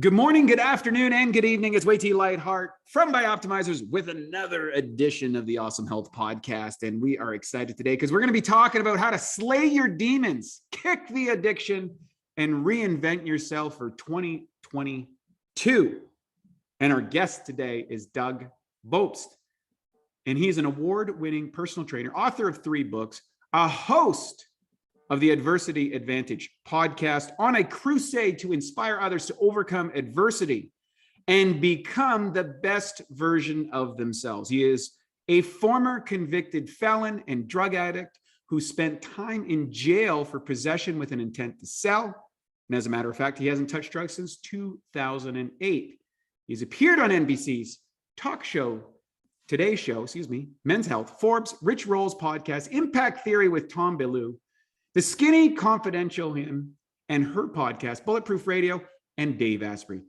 Good morning, good afternoon, and good evening. It's Way T Lightheart from By Optimizers with another edition of the Awesome Health Podcast. And we are excited today because we're going to be talking about how to slay your demons, kick the addiction, and reinvent yourself for 2022. And our guest today is Doug Bopst. And he's an award-winning personal trainer, author of 3 books, a host of the Adversity Advantage podcast, on a crusade to inspire others to overcome adversity and become the best version of themselves. He is a former convicted felon and drug addict who spent time in jail for possession with an intent to sell. And as a matter of fact, he hasn't touched drugs since 2008. He's appeared on NBC's talk show, Today Show, Men's Health, Forbes, Rich Roll's podcast, Impact Theory with Tom Bellew, The Skinny Confidential Him and her podcast, Bulletproof Radio, and Dave Asprey.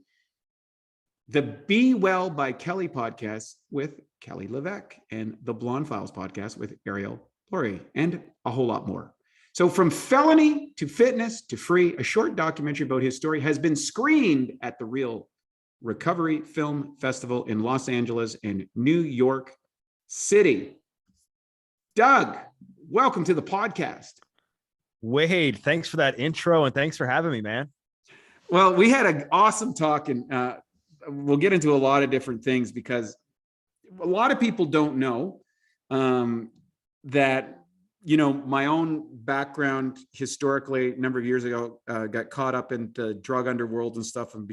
The Be Well by Kelly podcast with Kelly Levesque, and the Blonde Files podcast with Ariel Laurie, and a whole lot more. So from felony to fitness to free, a short documentary about his story has been screened at the Real Recovery Film Festival in Los Angeles and New York City. Doug, welcome to the podcast. Wade, thanks for that intro and thanks for having me, man. Well, we had an awesome talk, and we'll get into a lot of different things because a lot of people don't know that, my own background historically, a number of years ago, got caught up in the drug underworld and stuff and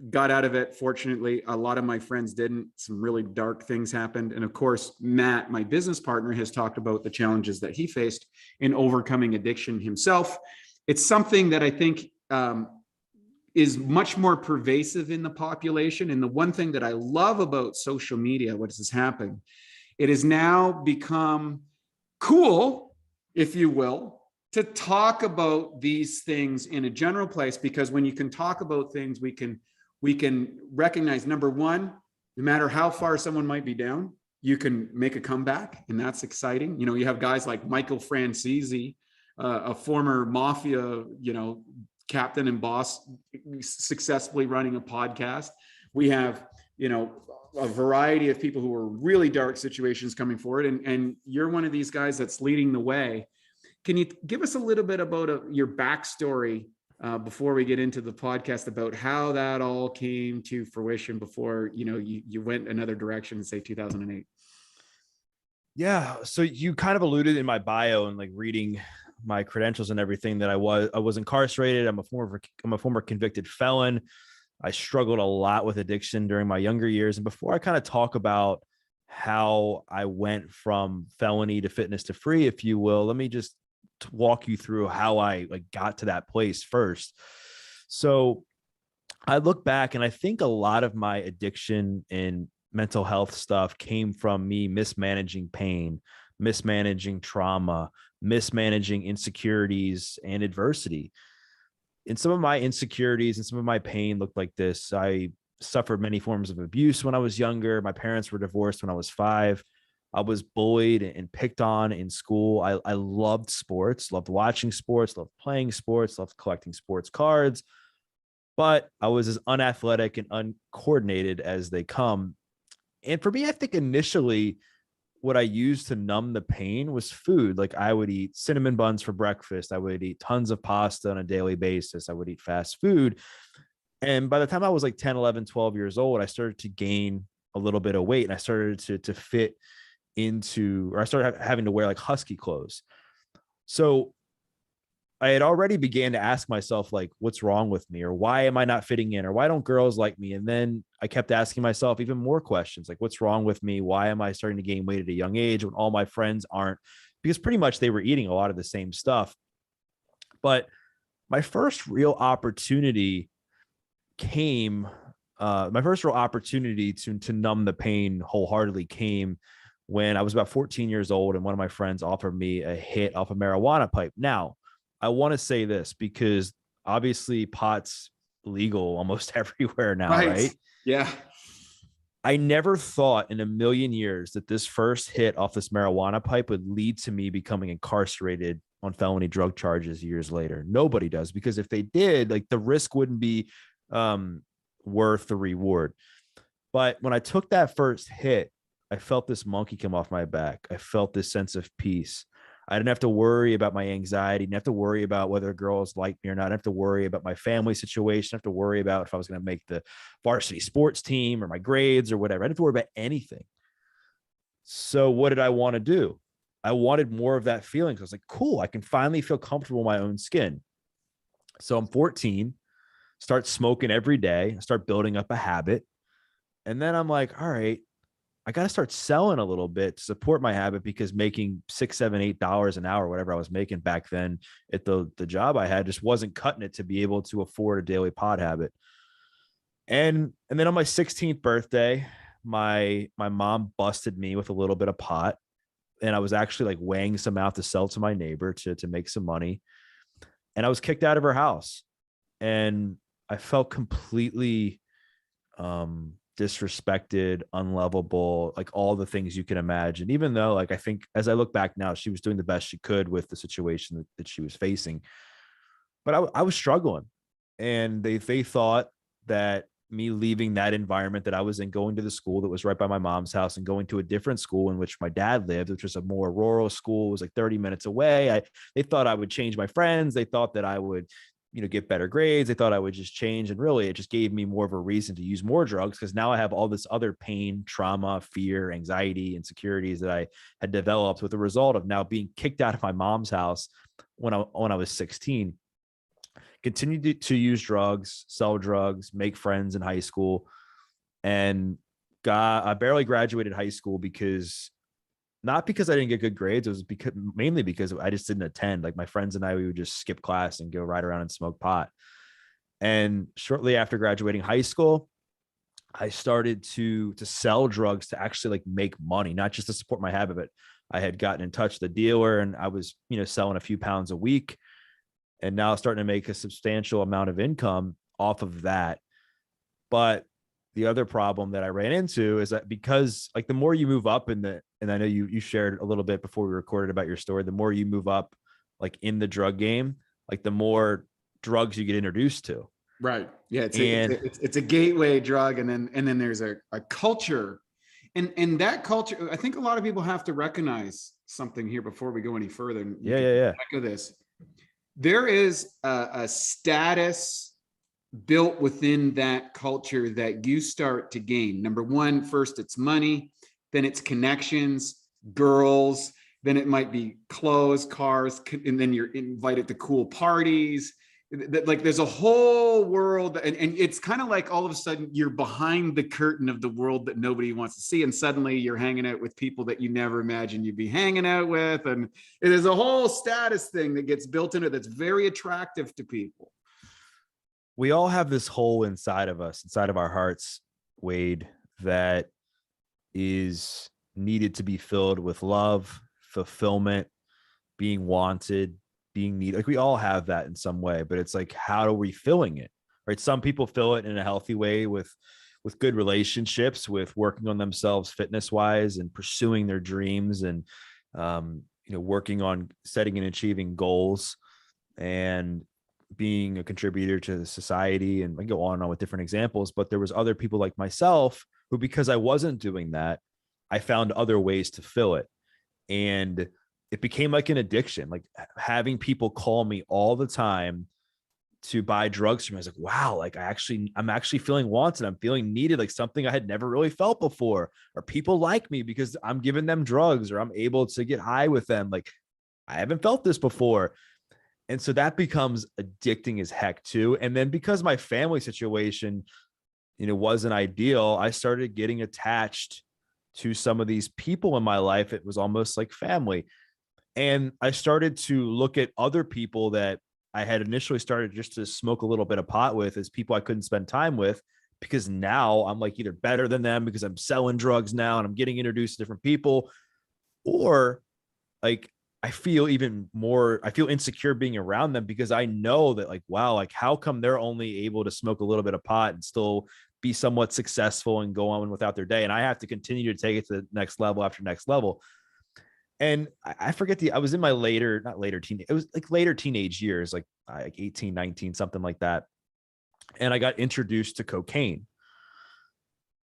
got out of it. Fortunately, a lot of my friends didn't. Some really dark things happened. And of course, Matt, my business partner, has talked about the challenges that he faced in overcoming addiction himself. It's something that I think is much more pervasive in the population. And the one thing that I love about social media, what has happened, it has now become cool, if you will, to talk about these things in a general place, because when you can talk about things, we can recognize, number one, no matter how far someone might be down, you can make a comeback, and that's exciting. You have guys like Michael Francese, a former mafia, captain and boss, successfully running a podcast. We have, a variety of people who are really dark situations coming forward, and you're one of these guys that's leading the way. Can you give us a little bit about your backstory before we get into the podcast, about how that all came to fruition before, you went another direction in, say, 2008? Yeah. So you kind of alluded in my bio and like reading my credentials and everything that I was incarcerated. I'm a former convicted felon. I struggled a lot with addiction during my younger years. And before I kind of talk about how I went from felony to fitness to free, if you will, let me just walk you through how I got to that place first. So I look back and I think a lot of my addiction and mental health stuff came from me mismanaging pain, mismanaging trauma, mismanaging insecurities and adversity. And some of my insecurities and some of my pain looked like this. I suffered many forms of abuse when I was younger. My parents were divorced when I was 5. I was bullied and picked on in school. I loved sports, loved watching sports, loved playing sports, loved collecting sports cards, but I was as unathletic and uncoordinated as they come. And for me, I think initially what I used to numb the pain was food. Like I would eat cinnamon buns for breakfast. I would eat tons of pasta on a daily basis. I would eat fast food. And by the time I was like 10, 11, 12 years old, I started to gain a little bit of weight, and I started to fit into, or I started having to wear like husky clothes. So I had already began to ask myself, like, what's wrong with me? Or why am I not fitting in? Or why don't girls like me? And then I kept asking myself even more questions, like, what's wrong with me? Why am I starting to gain weight at a young age when all my friends aren't? Because pretty much they were eating a lot of the same stuff. But my first real opportunity to numb the pain wholeheartedly came when I was about 14 years old, and one of my friends offered me a hit off a marijuana pipe. Now, I want to say this because obviously pot's legal almost everywhere now, right? Yeah. I never thought in a million years that this first hit off this marijuana pipe would lead to me becoming incarcerated on felony drug charges years later. Nobody does, because if they did, like, the risk wouldn't be um, worth the reward. But when I took that first hit, I felt this monkey come off my back. I felt this sense of peace. I didn't have to worry about my anxiety. Didn't have to worry about whether girls like me or not. I didn't have to worry about my family situation. I didn't have to worry about if I was going to make the varsity sports team or my grades or whatever. I didn't have to worry about anything. So what did I want to do? I wanted more of that feeling. So I was like, cool, I can finally feel comfortable in my own skin. So I'm 14, start smoking every day, start building up a habit. And then I'm like, all right, I got to start selling a little bit to support my habit, because making $6, $7, $8 an hour, whatever I was making back then at the job I had, just wasn't cutting it to be able to afford a daily pot habit. And then on my 16th birthday, my mom busted me with a little bit of pot, and I was actually like weighing some out to sell to my neighbor to make some money. And I was kicked out of her house, and I felt completely disrespected, unlovable, like all the things you can imagine. Even though, like, I think as I look back now, she was doing the best she could with the situation that she was facing. But I was struggling, and they thought that me leaving that environment that I was in, going to the school that was right by my mom's house, and going to a different school in which my dad lived, which was a more rural school, it was like 30 minutes away. They thought I would change my friends. They thought that I would, get better grades. They thought I would just change. And really, it just gave me more of a reason to use more drugs, because now I have all this other pain, trauma, fear, anxiety, insecurities that I had developed with the result of now being kicked out of my mom's house when I was 16. Continued to use drugs, sell drugs, make friends in high school, and I barely graduated high school, because not because I didn't get good grades. It was mainly because I just didn't attend. Like, my friends and I, we would just skip class and go ride around and smoke pot. And shortly after graduating high school, I started to sell drugs to actually like make money, not just to support my habit, but I had gotten in touch with the dealer, and I was, selling a few pounds a week, and now starting to make a substantial amount of income off of that. But the other problem that I ran into is that, because like the more you move up and I know you shared a little bit before we recorded about your story, the more you move up like in the drug game, like the more drugs you get introduced to. Right. Yeah. And It's a gateway drug. And then there's a culture, and that culture, I think a lot of people have to recognize something here before we go any further. And you can yeah. echo this. There is a status built within that culture that you start to gain. Number one, first it's money, then it's connections, girls, then it might be clothes, cars, and then you're invited to cool parties. Like, there's a whole world, and it's kind of like all of a sudden you're behind the curtain of the world that nobody wants to see, and suddenly you're hanging out with people that you never imagined you'd be hanging out with, and it is a whole status thing that gets built into it that's very attractive to people. we all have this hole inside of us, inside of our hearts, Wade, that is needed to be filled with love, fulfillment, being wanted, being needed. Like, we all have that in some way, but it's like, how are we filling it? Right? Some people fill it in a healthy way with good relationships, with working on themselves fitness wise and pursuing their dreams, and working on setting and achieving goals, and being a contributor to society. And I go on and on with different examples, but there was other people like myself who, because I wasn't doing that, I found other ways to fill it. And it became like an addiction, like having people call me all the time to buy drugs from me. I was like, wow, like I'm actually feeling wanted. I'm feeling needed, like something I had never really felt before. Or people like me because I'm giving them drugs, or I'm able to get high with them. Like, I haven't felt this before. And so that becomes addicting as heck too. And then, because my family situation, wasn't ideal, I started getting attached to some of these people in my life. It was almost like family. And I started to look at other people that I had initially started just to smoke a little bit of pot with as people I couldn't spend time with, because now I'm like either better than them because I'm selling drugs now and I'm getting introduced to different people, or like I feel insecure being around them, because I know that, like, wow, like, how come they're only able to smoke a little bit of pot and still be somewhat successful and go on without their day, and I have to continue to take it to the next level after next level. And I forget I was in my it was like later teenage years, like 18, 19, something like that. and I got introduced to cocaine.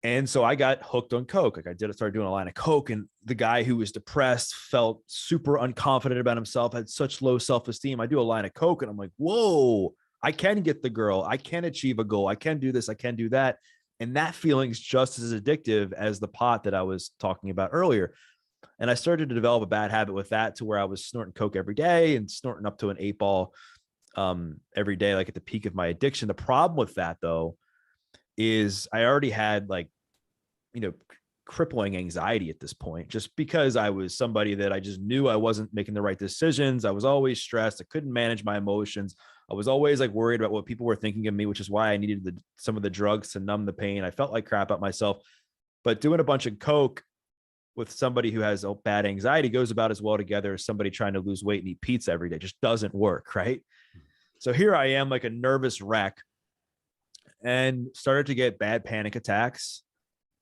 And so I got hooked on coke. Like I started doing a line of coke, and the guy who was depressed felt super unconfident about himself, had such low self-esteem. I do a line of coke and I'm like, whoa, I can get the girl. I can achieve a goal. I can do this. I can do that. And that feeling's just as addictive as the pot that I was talking about earlier. And I started to develop a bad habit with that, to where I was snorting coke every day and snorting up to an 8-ball every day, like at the peak of my addiction. The problem with that, though, is I already had, like, crippling anxiety at this point, just because I was somebody that I just knew I wasn't making the right decisions. I was always stressed. I couldn't manage my emotions. I was always like worried about what people were thinking of me, which is why I needed some of the drugs to numb the pain. I felt like crap about myself, but doing a bunch of coke with somebody who has a bad anxiety goes about as well together as somebody trying to lose weight and eat pizza every day. Just doesn't work. Right. So here I am, like a nervous wreck, and started to get bad panic attacks.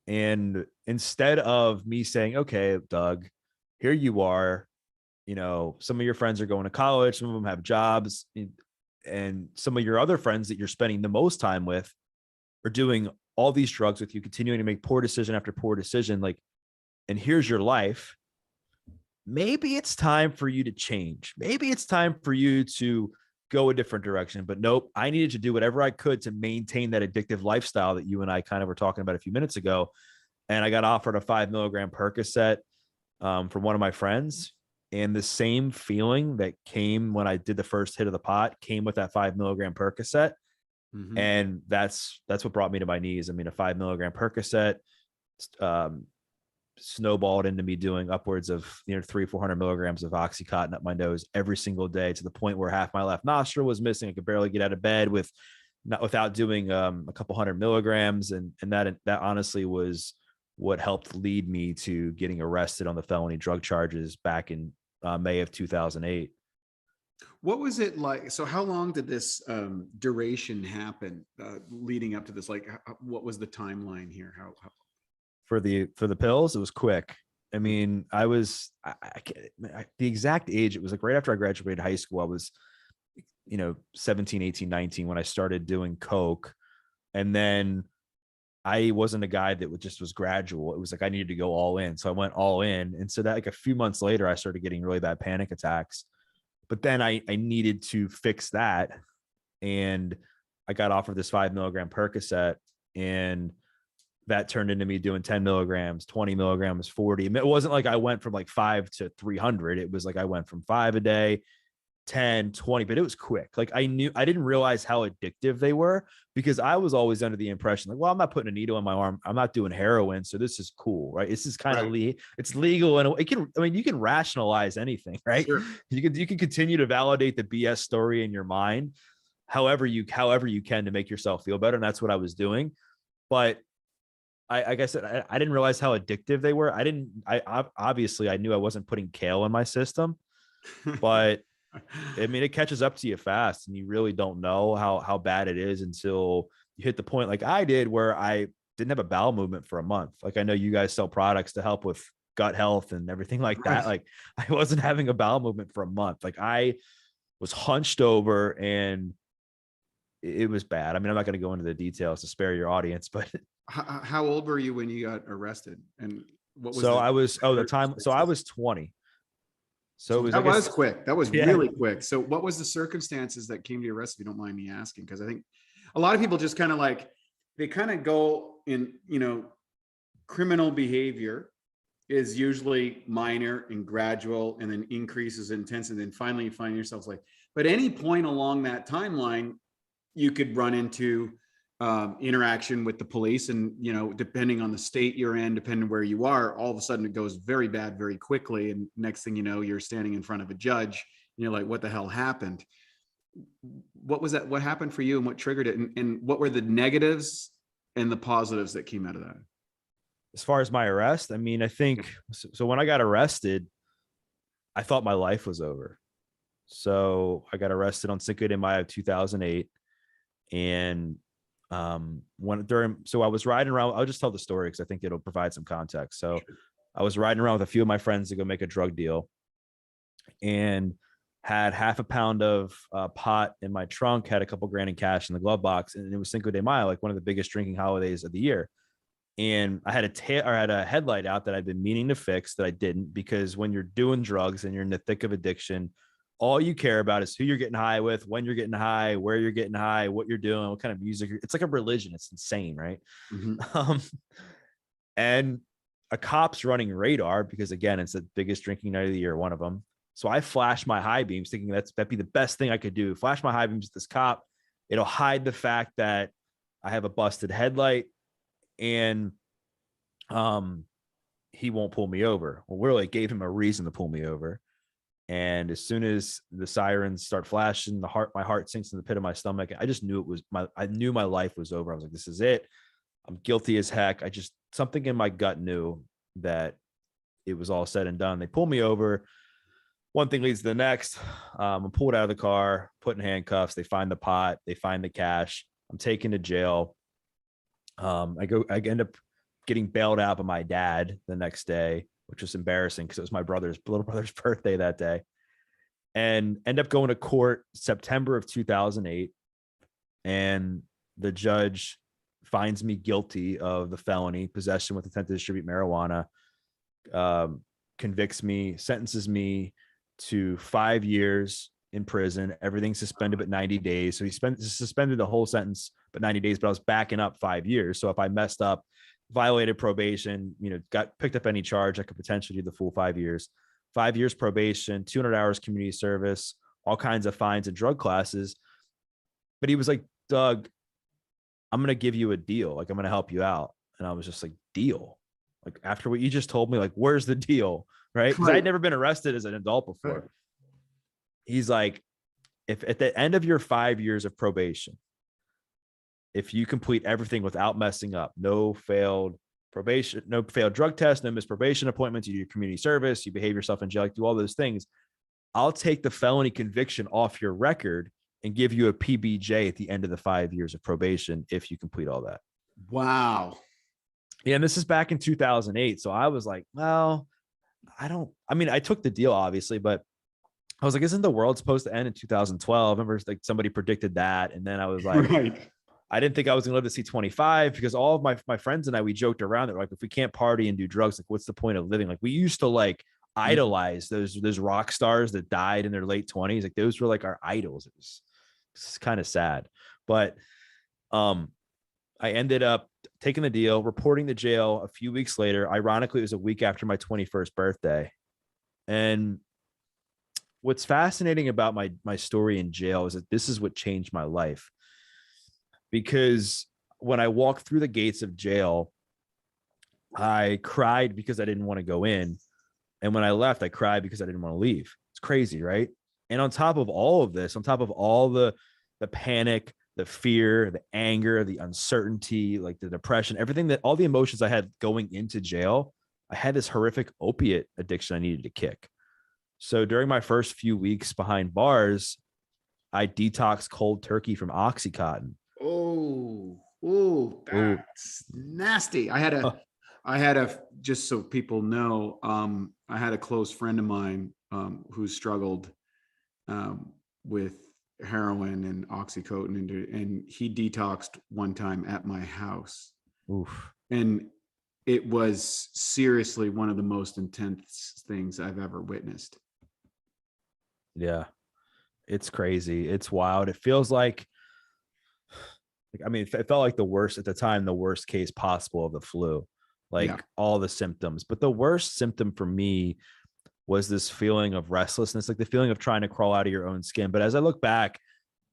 And instead of me saying, okay, Doug, here you are, some of your friends are going to college, some of them have jobs, and some of your other friends that you're spending the most time with are doing all these drugs with you, continuing to make poor decision after poor decision. Like, and here's your life. Maybe it's time for you to change. Maybe it's time for you to go a different direction. But nope, I needed to do whatever I could to maintain that addictive lifestyle that you and I kind of were talking about a few minutes ago. And I got offered a 5 milligram Percocet from one of my friends. And the same feeling that came when I did the first hit of the pot came with that 5 milligram Percocet. Mm-hmm. And that's what brought me to my knees. I mean, a 5 milligram Percocet snowballed into me doing upwards of 300-400 milligrams of Oxycontin up my nose every single day, to the point where half my left nostril was missing. I could barely get out of bed without doing a couple hundred milligrams. And that honestly was what helped lead me to getting arrested on the felony drug charges back in May of 2008. What was it like? So how long did this duration happen leading up to this? Like, what was the timeline here? How for the pills? It was quick. I mean, the exact age, it was like right after I graduated high school. I was, 17, 18, 19 when I started doing coke. And then I wasn't a guy that was gradual. It was like I needed to go all in. So I went all in. And so that, like, a few months later, I started getting really bad panic attacks. But then I needed to fix that. And I got offered this 5 milligram Percocet, and that turned into me doing 10 milligrams, 20 milligrams, 40. It wasn't like I went from like 5 to 300. It was like I went from 5 a day, 10, 20, but it was quick. Like I didn't realize how addictive they were, because I was always under the impression like, well, I'm not putting a needle in my arm. I'm not doing heroin. So this is cool, right? This is kind of it's legal. And you can rationalize anything, right? Sure. You can continue to validate the BS story in your mind, however you can, to make yourself feel better. And that's what I was doing. But like I said, I didn't realize how addictive they were. Obviously I knew I wasn't putting kale in my system, but I mean, it catches up to you fast, and you really don't know how bad it is until you hit the point like I did, where I didn't have a bowel movement for a month. Like, I know you guys sell products to help with gut health and everything like that. Like, I wasn't having a bowel movement for a month. Like, I was hunched over, and it was bad. I mean, I'm not going to go into the details to spare your audience, but how old were you when you got arrested? And what was I was 20. So that was quick. That was really quick. So what was the circumstances that came to your arrest, if you don't mind me asking? Because I think a lot of people just kind of like, they kind of go in, criminal behavior is usually minor and gradual, and then increases in intensity. And then finally you find yourself like, but any point along that timeline, you could run into interaction with the police, and depending on the state you're in, depending where you are, all of a sudden it goes very bad very quickly, and next thing you know, you're standing in front of a judge and you're like, what the hell happened? What was that? What happened for you, and what triggered it, and what were the negatives and the positives that came out of that? As far as my arrest, I mean, I think so when I got arrested, I thought my life was over. So I got arrested on Cinco de Mayo of 2008, and I was riding around. I'll just tell the story because I think it'll provide some context. So I was riding around with a few of my friends to go make a drug deal, and had half a pound of pot in my trunk, had a couple grand in cash in the glove box, and it was Cinco de Mayo, like one of the biggest drinking holidays of the year. And I had a headlight out that I'd been meaning to fix that I didn't, because when you're doing drugs and you're in the thick of addiction, all you care about is who you're getting high with, when you're getting high, where you're getting high, what you're doing, what kind of music. It's like a religion. It's insane, right? Mhm. And a cop's running radar because, again, it's the biggest drinking night of the year, one of them. So I flash my high beams thinking that'd be the best thing I could do. Flash my high beams at this cop. It'll hide the fact that I have a busted headlight, and he won't pull me over. Well, really, it gave him a reason to pull me over. And as soon as the sirens start flashing, my heart sinks in the pit of my stomach. I just knew I knew my life was over. I was like, this is it. I'm guilty as heck. Something in my gut knew that it was all said and done. They pull me over. One thing leads to the next. I'm pulled out of the car, put in handcuffs. They find the pot. They find the cash. I'm taken to jail. I end up getting bailed out by my dad the next day, which was embarrassing because it was my little brother's birthday that day, and end up going to court September of 2008. And the judge finds me guilty of the felony possession with intent to distribute marijuana, convicts me, sentences me to 5 years in prison, everything suspended but 90 days. So he suspended the whole sentence but 90 days, but I was backing up 5 years. So if I messed up, violated probation, got picked up any charge, I could potentially do the full 5 years. 5 years probation, 200 hours community service, all kinds of fines and drug classes. But he was like, Doug, I'm going to give you a deal. Like, I'm going to help you out. And I was just like, deal? Like, after what you just told me, like, where's the deal? Right? Because I had never been arrested as an adult before. Right. He's like, if at the end of your 5 years of probation, if you complete everything without messing up, no failed probation, no failed drug test, no missed probation appointments, you do your community service, you behave yourself in jail, like do all those things, I'll take the felony conviction off your record and give you a PBJ at the end of the 5 years of probation if you complete all that. Wow. Yeah, and this is back in 2008. So I was like, well, I took the deal, obviously, but I was like, isn't the world supposed to end in 2012? I remember like somebody predicted that. And then I was like, right. I didn't think I was going to live to see 25, because all of my friends and I, we joked around that, like, if we can't party and do drugs, like, what's the point of living? Like, we used to like idolize those rock stars that died in their late 20s. Like, those were like our idols. It's kind of sad, but I ended up taking the deal, reporting to jail a few weeks later. Ironically, it was a week after my 21st birthday. And what's fascinating about my story in jail is that this is what changed my life. Because when I walked through the gates of jail, I cried because I didn't want to go in. And when I left, I cried because I didn't want to leave. It's crazy, right? And on top of all of this, on top of all the panic, the fear, the anger, the uncertainty, like the depression, all the emotions I had going into jail, I had this horrific opiate addiction I needed to kick. So during my first few weeks behind bars, I detoxed cold turkey from Oxycontin. Oh, that's nasty. I had a, just so people know, I had a close friend of mine who struggled with heroin and Oxycontin, and he detoxed one time at my house. Oof. And it was seriously one of the most intense things I've ever witnessed. Yeah, it's crazy. It's wild. It feels like, I mean, it felt like the worst at the time, the worst case possible of the flu, like all the symptoms. But the worst symptom for me was this feeling of restlessness, like the feeling of trying to crawl out of your own skin. But as I look back,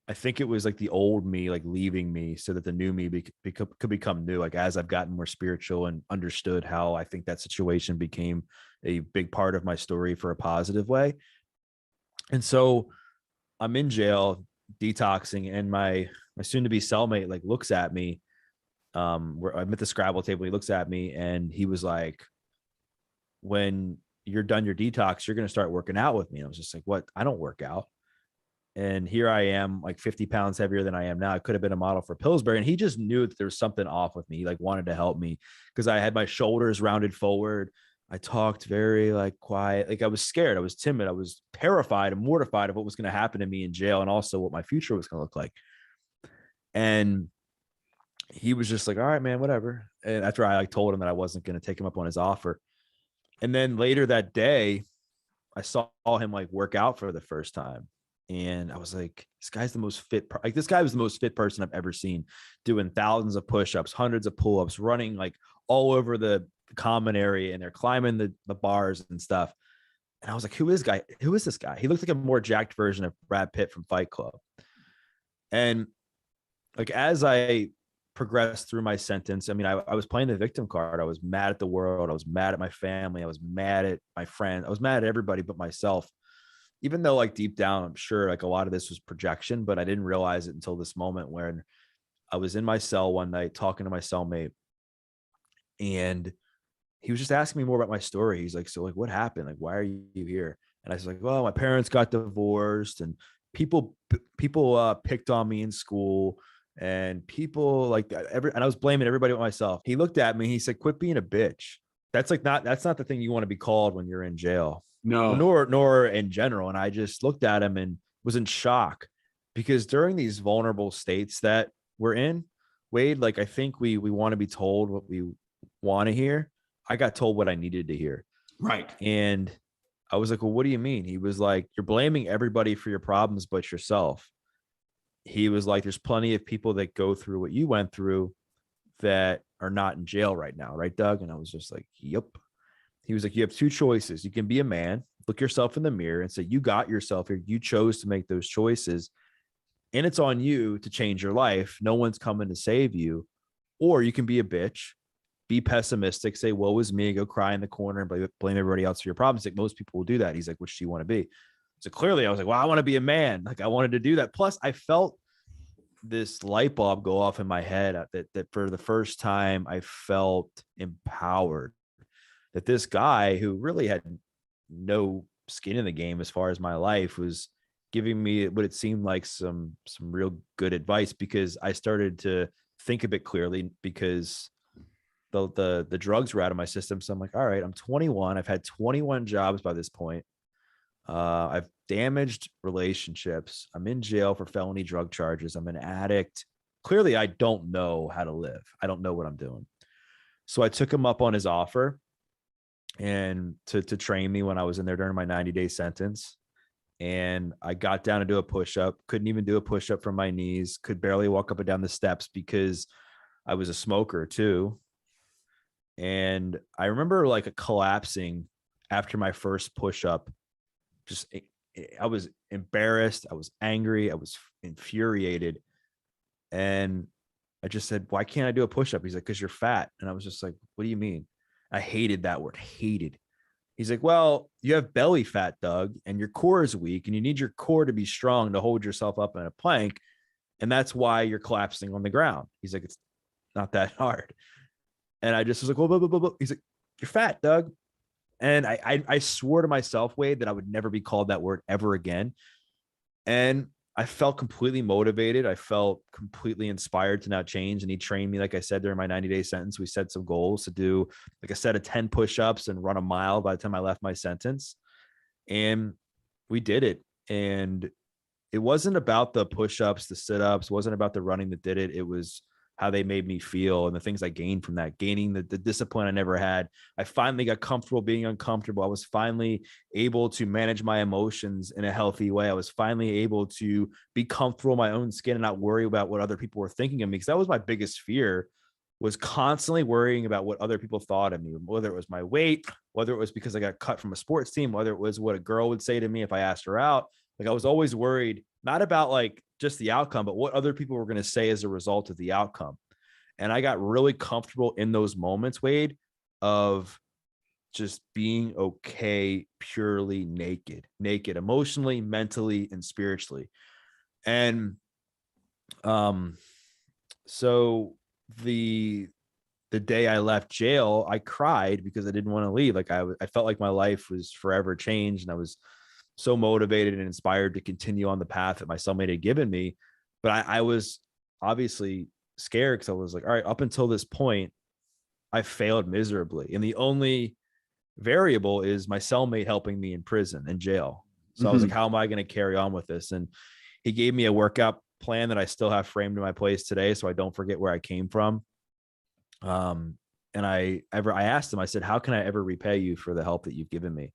I think it was like the old me, like leaving me so that the new me could become new. Like, as I've gotten more spiritual and understood how I think that situation became a big part of my story for a positive way. And so I'm in jail detoxing, and my soon to be cellmate like looks at me. Where I'm at the Scrabble table, he looks at me and he was like, when you're done your detox, you're going to start working out with me. And I was just like, what? I don't work out. And here I am, like 50 pounds heavier than I am now. I could have been a model for Pillsbury. And he just knew that there was something off with me. He like wanted to help me because I had my shoulders rounded forward. I talked very like quiet, like I was scared, I was timid, I was terrified and mortified of what was going to happen to me in jail, and also what my future was going to look like. And he was just like, all right, man, whatever. And after I like told him that I wasn't going to take him up on his offer. And then later that day, I saw him like work out for the first time. And I was like, this guy's the most fit. Like this guy was the most fit person I've ever seen, doing thousands of push-ups, hundreds of pull-ups, running like all over the common area, and they're climbing the bars and stuff. And I was like, who is guy? Who is this guy? He looked like a more jacked version of Brad Pitt from Fight Club. And like as I progressed through my sentence, I mean, I was playing the victim card. I was mad at the world. I was mad at my family. I was mad at my friends. I was mad at everybody but myself. Even though like deep down, I'm sure like a lot of this was projection, but I didn't realize it until this moment when I was in my cell one night talking to my cellmate, and he was just asking me more about my story. He's like, so like, what happened? Like, why are you here? And I was like, well, my parents got divorced, and people picked on me in school, and people like and I was blaming everybody but myself. He looked at me. He said, quit being a bitch. That's not the thing you want to be called when you're in jail, No. nor in general. And I just looked at him and was in shock, because during these vulnerable states that we're in, Wade, like I think we want to be told what we want to hear. I got told what I needed to hear. Right. And I was like, well, what do you mean? He was like, you're blaming everybody for your problems but yourself. He was like, there's plenty of people that go through what you went through that are not in jail right now. Right, Doug? And I was just like, yep. He was like, you have two choices. You can be a man, look yourself in the mirror and say, you got yourself here. You chose to make those choices, and it's on you to change your life. No one's coming to save you. Or you can be a bitch, be pessimistic, say, woe is me, go cry in the corner and blame everybody else for your problems. Like most people will do that. He's like, which do you want to be? So clearly I was like, well, I want to be a man. Like I wanted to do that. Plus I felt this light bulb go off in my head that for the first time I felt empowered, that this guy who really had no skin in the game as far as my life was giving me what it seemed like some real good advice, because I started to think a bit clearly, because the drugs were out of my system. So I'm like, all right, I'm 21. I've had 21 jobs by this point. I've damaged relationships. I'm in jail for felony drug charges. I'm an addict. Clearly, I don't know how to live. I don't know what I'm doing. So I took him up on his offer and to train me when I was in there during my 90-day sentence. And I got down to do a push-up, couldn't even do a push-up from my knees, could barely walk up and down the steps because I was a smoker too. And I remember like collapsing after my first push-up. Just I was embarrassed, I was angry, I was infuriated. And I just said, why can't I do a push-up? He's like, because you're fat. And I was just like, what do you mean? I hated that word, hated. He's like, well, you have belly fat, Doug, and your core is weak, and you need your core to be strong to hold yourself up in a plank. And that's why you're collapsing on the ground. He's like, it's not that hard. And I just was like, well. He's like, you're fat, Doug. And I swore to myself, Wade, that I would never be called that word ever again. And I felt completely motivated. I felt completely inspired to now change. And he trained me, like I said, during my 90-day sentence. We set some goals to do like a set of 10 push-ups and run a mile by the time I left my sentence. And we did it. And it wasn't about the push-ups, the sit-ups, wasn't about the running that did it. It was how they made me feel and the things I gained from that, gaining the discipline I never had. I finally got comfortable being uncomfortable. I was finally able to manage my emotions in a healthy way. I was finally able to be comfortable in my own skin and not worry about what other people were thinking of me, because that was my biggest fear, was constantly worrying about what other people thought of me, whether it was my weight, whether it was because I got cut from a sports team, whether it was what a girl would say to me if I asked her out. Like I was always worried, not about like just the outcome, but what other people were going to say as a result of the outcome. And I got really comfortable in those moments, Wade, of just being okay, purely naked, emotionally, mentally, and spiritually. And so the day I left jail, I cried because I didn't want to leave. Like I felt like my life was forever changed, and I was so motivated and inspired to continue on the path that my cellmate had given me. But I was obviously scared, because I was like, all right, up until this point, I failed miserably. And the only variable is my cellmate helping me in prison, in jail. So I was like, Mhm. how am I going to carry on with this? And he gave me a workout plan that I still have framed in my place today, so I don't forget where I came from. And I asked him, I said, how can I ever repay you for the help that you've given me?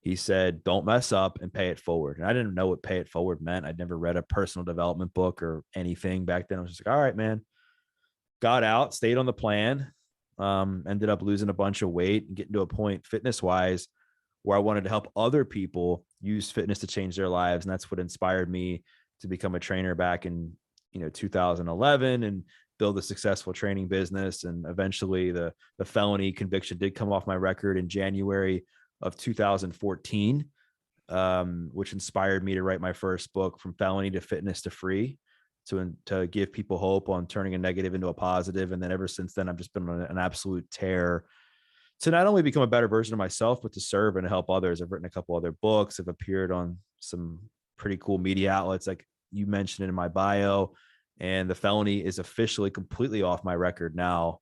He said, don't mess up and pay it forward. And I didn't know what pay it forward meant. I'd never read a personal development book or anything back then. I was just like, all right, man. Got out, stayed on the plan, ended up losing a bunch of weight and getting to a point fitness wise where I wanted to help other people use fitness to change their lives. And that's what inspired me to become a trainer back in, 2011 and build a successful training business. And eventually the felony conviction did come off my record in January of 2014, which inspired me to write my first book, From Felony to Fitness to Free, to give people hope on turning a negative into a positive. And then ever since then, I've just been on an absolute tear to not only become a better version of myself, but to serve and help others. I've written a couple other books. I've appeared on some pretty cool media outlets, like you mentioned it in my bio. And the felony is officially completely off my record now,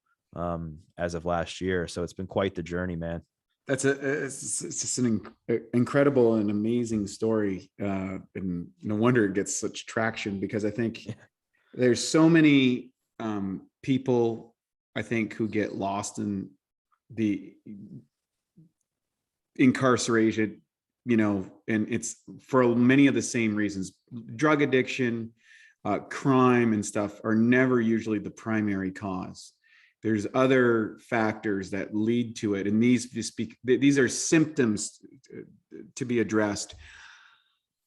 as of last year. So it's been quite the journey, man. It's just an incredible and amazing story, and no wonder it gets such traction, because I think there's so many people, I think, who get lost in the incarcerated, and it's for many of the same reasons. Drug addiction, crime and stuff are never usually the primary cause. There's other factors that lead to it, and these are symptoms to be addressed.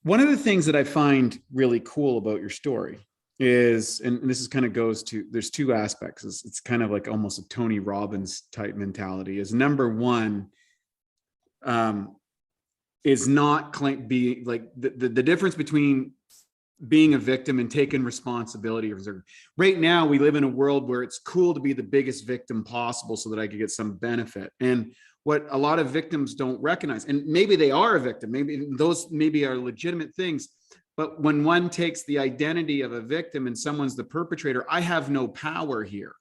One of the things that I find really cool about your story is, and this is kind of goes to, there's two aspects. It's kind of like almost a Tony Robbins type mentality. Is number one, is not be like the difference between being a victim and taking responsibility. Right now, we live in a world where it's cool to be the biggest victim possible so that I could get some benefit. And what a lot of victims don't recognize, and maybe they are a victim, maybe those are legitimate things, but when one takes the identity of a victim and someone's the perpetrator, I have no power here.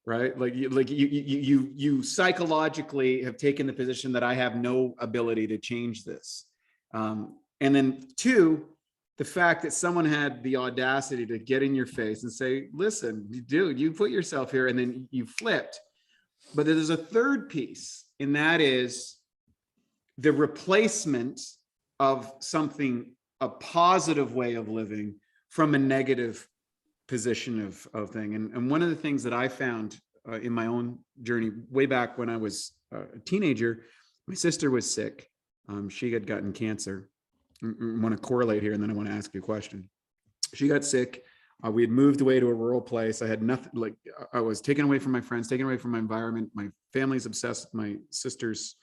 Right? Like you psychologically have taken the position that I have no ability to change this. And then two, the fact that someone had the audacity to get in your face and say, listen, dude, you put yourself here, and then you flipped. But there's a third piece, and that is the replacement of something, a positive way of living, from a negative position of thing. And one of the things that I found in my own journey way back when I was a teenager, my sister was sick. She had gotten cancer. I want to correlate here, and then I want to ask you a question. She got sick. We had moved away to a rural place. I had nothing, like I was taken away from my friends, taken away from my environment. My family's obsessed with my sister's,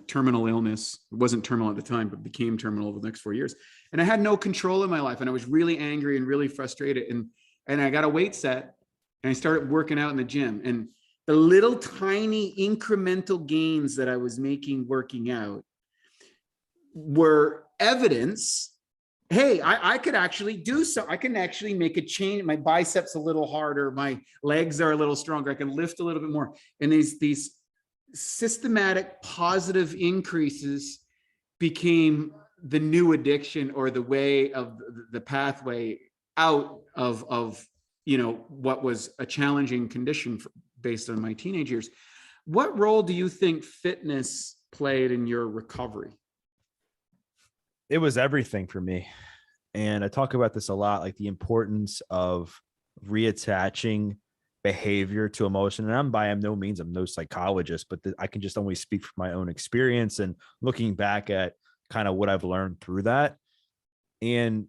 terminal illness. It wasn't terminal at the time, but became terminal over the next 4 years. And I had no control in my life. And I was really angry and really frustrated. And I got a weight set, and I started working out in the gym. And the little tiny incremental gains that I was making working out were evidence, hey, I could actually do so. I can actually make a change. My biceps a little harder. My legs are a little stronger. I can lift a little bit more. And these systematic positive increases became the new addiction, or the way of the pathway out of what was a challenging condition based on my teenage years. What role do you think fitness played in your recovery? It was everything for me. And I talk about this a lot, like the importance of reattaching behavior to emotion. And I'm no means, I'm no psychologist, but I can just only speak from my own experience and looking back at kind of what I've learned through that. And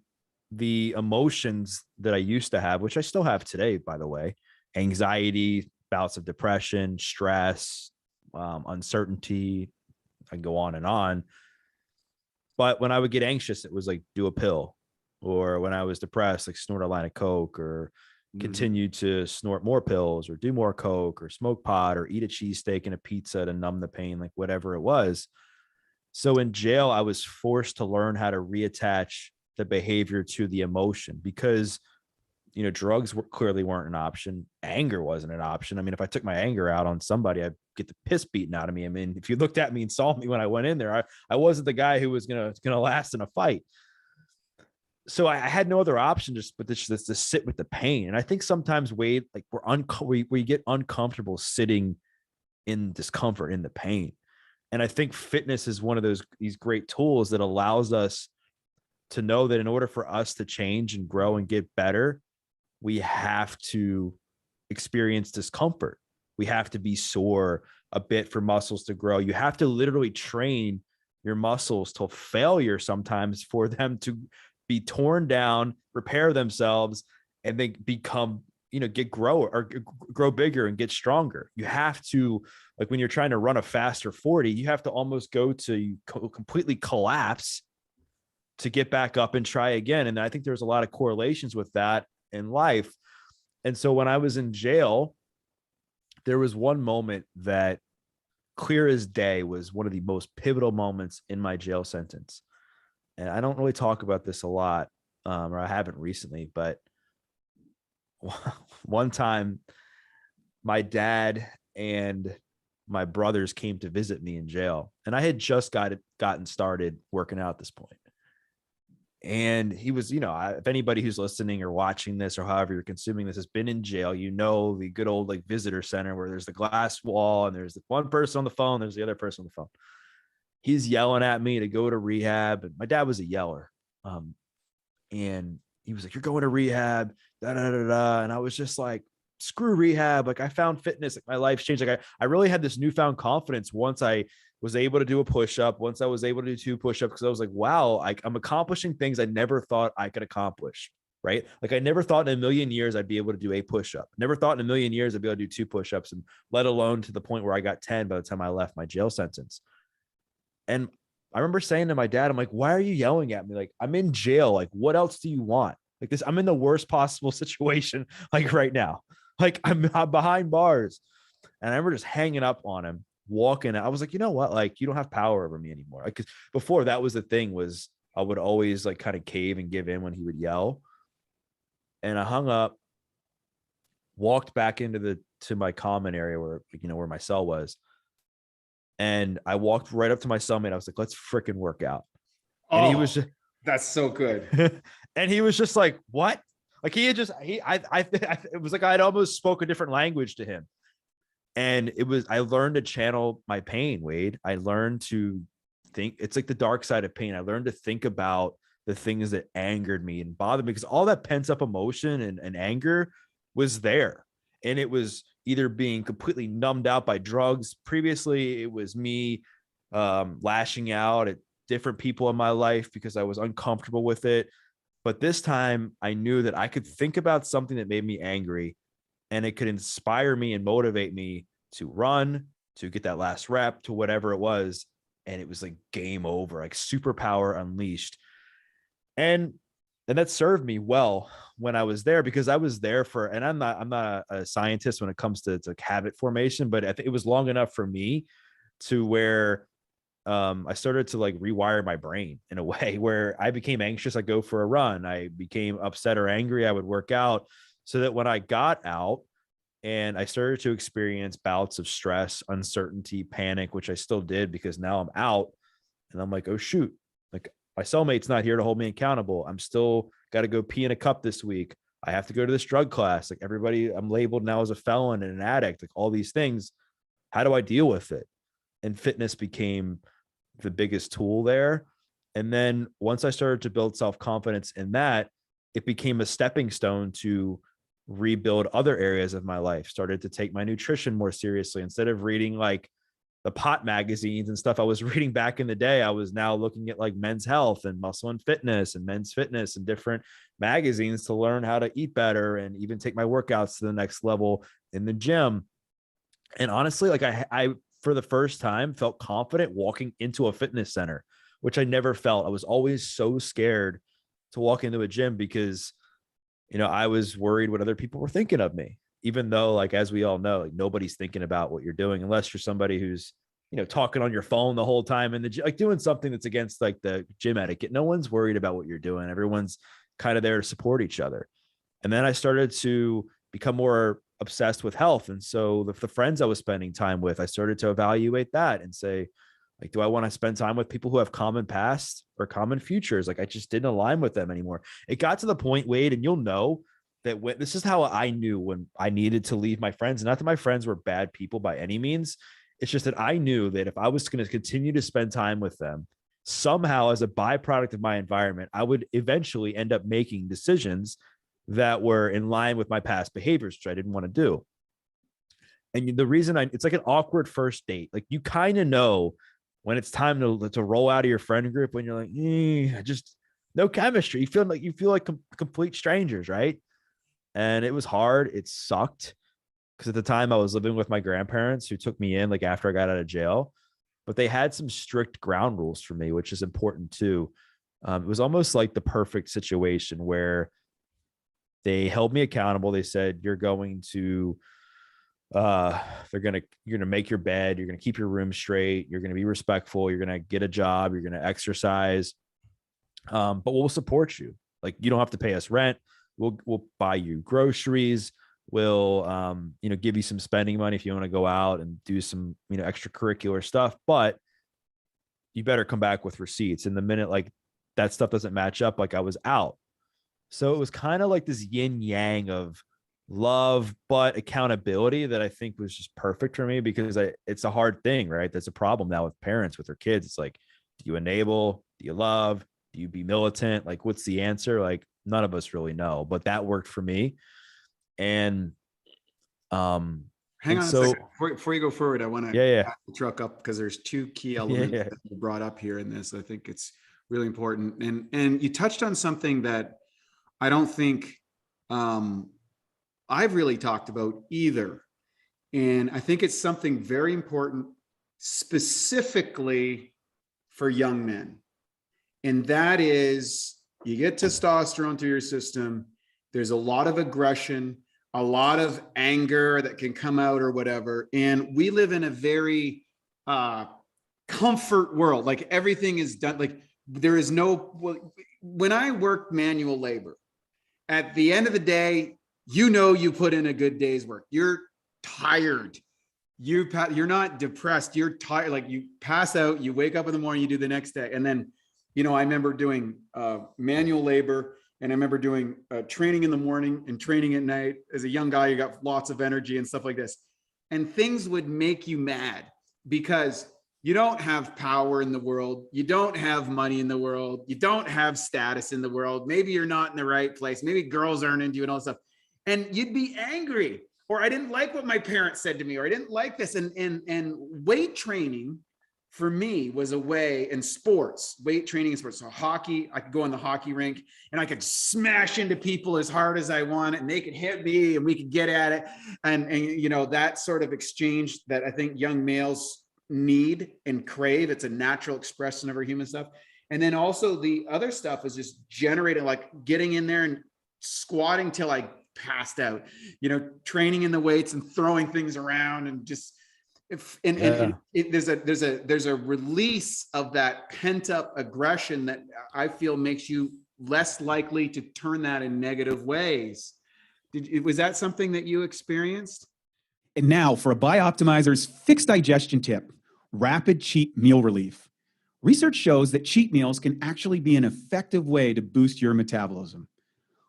the emotions that I used to have, which I still have today, by the way, anxiety, bouts of depression, stress, uncertainty, I can go on and on. But when I would get anxious, it was like, do a pill. Or when I was depressed, like snort a line of Coke, or continue to snort more pills, or do more Coke, or smoke pot, or eat a cheesesteak and a pizza to numb the pain, like whatever it was. So in jail, I was forced to learn how to reattach the behavior to the emotion, because Drugs clearly weren't an option. Anger wasn't an option. I mean, if I took my anger out on somebody, I'd get the piss beaten out of me. I mean, if you looked at me and saw me when I went in there, I wasn't the guy who was gonna last in a fight. So I had no other option but just to sit with the pain. And I think sometimes, Wade, like we get uncomfortable sitting in discomfort, in the pain. And I think fitness is one of these great tools that allows us to know that in order for us to change and grow and get better, we have to experience discomfort. We have to be sore a bit for muscles to grow. You have to literally train your muscles till failure sometimes for them to be torn down, repair themselves, and then become, grow bigger and get stronger. You have to, like when you're trying to run a faster 40, you have to almost go to completely collapse to get back up and try again. And I think there's a lot of correlations with that in life. And so when I was in jail, there was one moment that clear as day was one of the most pivotal moments in my jail sentence. And I don't really talk about this a lot, or I haven't recently, but one time my dad and my brothers came to visit me in jail, and I had just gotten started working out at this point. And he was, if anybody who's listening or watching this or however you're consuming this has been in jail, the good old like visitor center where there's the glass wall and there's the one person on the phone, there's the other person on the phone. He's yelling at me to go to rehab. And my dad was a yeller. And he was like, "You're going to rehab, da, da, da, da." And I was just like, screw rehab. Like, I found fitness, like my life's changed. Like I really had this newfound confidence once I was able to do a push-up, once I was able to do 2 push-ups, because I was like, wow, I'm accomplishing things I never thought I could accomplish. Right. Like I never thought in a million years I'd be able to do a push-up. Never thought in a million years I'd be able to do 2 push-ups, and let alone to the point where I got 10 by the time I left my jail sentence. And I remember saying to my dad, I'm like, "Why are you yelling at me? Like, I'm in jail. Like, what else do you want? Like this, I'm in the worst possible situation, like right now. Like I'm behind bars." And I remember just hanging up on him, walking. I was like, "You know what? Like, you don't have power over me anymore." Like, 'cause before that was the thing, was I would always like kind of cave and give in when he would yell. And I hung up, walked back to my common area where my cell was. And I walked right up to my cellmate. I was like, "Let's freaking work out." And he was Oh, just, that's so good. and he was just like, "What?" Like he had just, it was like I'd almost spoke a different language to him. And I learned to channel my pain, Wade. I learned to think, it's like the dark side of pain. I learned to think about the things that angered me and bothered me, because all that pent up emotion and anger was there. And it was either being completely numbed out by drugs. Previously, it was me lashing out at different people in my life because I was uncomfortable with it. But this time I knew that I could think about something that made me angry, and it could inspire me and motivate me to run, to get that last rep, to whatever it was. And it was like game over, like superpower unleashed. And that served me well when I was there, because I was there for, and I'm not a scientist when it comes to habit formation, but I think it was long enough for me to where I started to like rewire my brain in a way where I became anxious. I go for a run. I became upset or angry. I would work out, so that when I got out and I started to experience bouts of stress, uncertainty, panic, which I still did because now I'm out and I'm like, "Oh shoot, like my cellmate's not here to hold me accountable. I'm still got to go pee in a cup this week. I have to go to this drug class. Like everybody, I'm labeled now as a felon and an addict, like all these things. How do I deal with it?" And fitness became the biggest tool there. And then once I started to build self-confidence in that, it became a stepping stone to rebuild other areas of my life. Started to take my nutrition more seriously. Instead of reading like the pot magazines and stuff I was reading back in the day, I was now looking at like Men's Health and Muscle and Fitness and Men's Fitness and different magazines to learn how to eat better and even take my workouts to the next level in the gym. And honestly, like I for the first time felt confident walking into a fitness center, which I never felt. I was always so scared to walk into a gym because, I was worried what other people were thinking of me, even though, like, as we all know, like nobody's thinking about what you're doing unless you're somebody who's, talking on your phone the whole time and like doing something that's against like the gym etiquette. No one's worried about what you're doing. Everyone's kind of there to support each other. And then I started to become more obsessed with health. And so the friends I was spending time with, I started to evaluate that and say, like, do I want to spend time with people who have common past or common futures? Like, I just didn't align with them anymore. It got to the point, Wade, and you'll know that when this is how I knew when I needed to leave my friends. Not that my friends were bad people by any means. It's just that I knew that if I was going to continue to spend time with them, somehow as a byproduct of my environment, I would eventually end up making decisions that were in line with my past behaviors, which I didn't want to do. And the reason it's like an awkward first date. Like, you kind of know when it's time to roll out of your friend group, when you're like, just no chemistry. You feel like complete strangers, right? And it was hard. It sucked because at the time I was living with my grandparents who took me in like after I got out of jail, but they had some strict ground rules for me, which is important too. It was almost like the perfect situation where they held me accountable. They said, you're going to you're gonna make your bed, you're gonna keep your room straight, you're gonna be respectful, you're gonna get a job, you're gonna exercise, but we'll support you. Like, you don't have to pay us rent. We'll buy you groceries. We'll give you some spending money if you want to go out and do some extracurricular stuff, but you better come back with receipts. And the minute like that stuff doesn't match up, like, I was out. So it was kind of like this yin yang of love, but accountability that I think was just perfect for me, because it's a hard thing, right? That's a problem now with parents with their kids. It's like, do you enable? Do you love? Do you be militant? Like, what's the answer? Like, none of us really know, but that worked for me. And hang on a second before you go forward. I want to back the truck up because there's two key elements that you brought up here in this. I think it's really important, and you touched on something that I don't think I've really talked about either. And I think it's something very important, specifically for young men. And that is, you get testosterone through your system. There's a lot of aggression, a lot of anger that can come out or whatever. And we live in a very comfort world. Like, everything is done. Like, there is no, when I worked manual labor, at the end of the day, you put in a good day's work. You're tired. You're not depressed. You're tired. Like, you pass out, you wake up in the morning, you do the next day. And then, I remember doing manual labor, and I remember doing training in the morning and training at night. As a young guy, you got lots of energy and stuff like this. And things would make you mad because you don't have power in the world. You don't have money in the world. You don't have status in the world. Maybe you're not in the right place. Maybe girls aren't into you and all that stuff. And you'd be angry, or I didn't like what my parents said to me, or I didn't like this. And weight training for me was a way, in sports, weight training in sports. So hockey, I could go in the hockey rink and I could smash into people as hard as I want, and they could hit me and we could get at it. And that sort of exchange that I think young males need and crave. It's a natural expression of our human stuff. And then also the other stuff is just generating, like getting in there and squatting till I passed out, training in the weights and throwing things around, and just there's a release of that pent up aggression that I feel makes you less likely to turn that in negative ways. Was that something that you experienced? And now for a Bioptimizer's fixed digestion tip: rapid cheat meal relief. Research shows that cheat meals can actually be an effective way to boost your metabolism.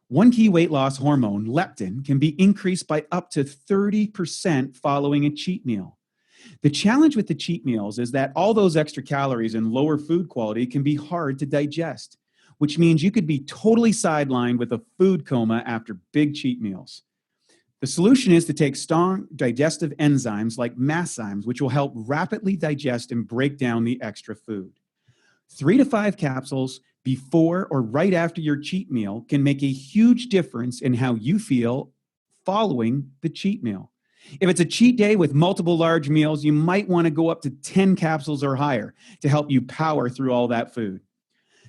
One key weight loss hormone, leptin, can be increased by up to 30% following a cheat meal. The challenge with the cheat meals is that all those extra calories and lower food quality can be hard to digest, which means you could be totally sidelined with a food coma after big cheat meals. The solution is to take strong digestive enzymes like masszymes, which will help rapidly digest and break down the extra food. 3 to 5 capsules before or right after your cheat meal can make a huge difference in how you feel following the cheat meal. If it's a cheat day with multiple large meals, you might want to go up to 10 capsules or higher to help you power through all that food.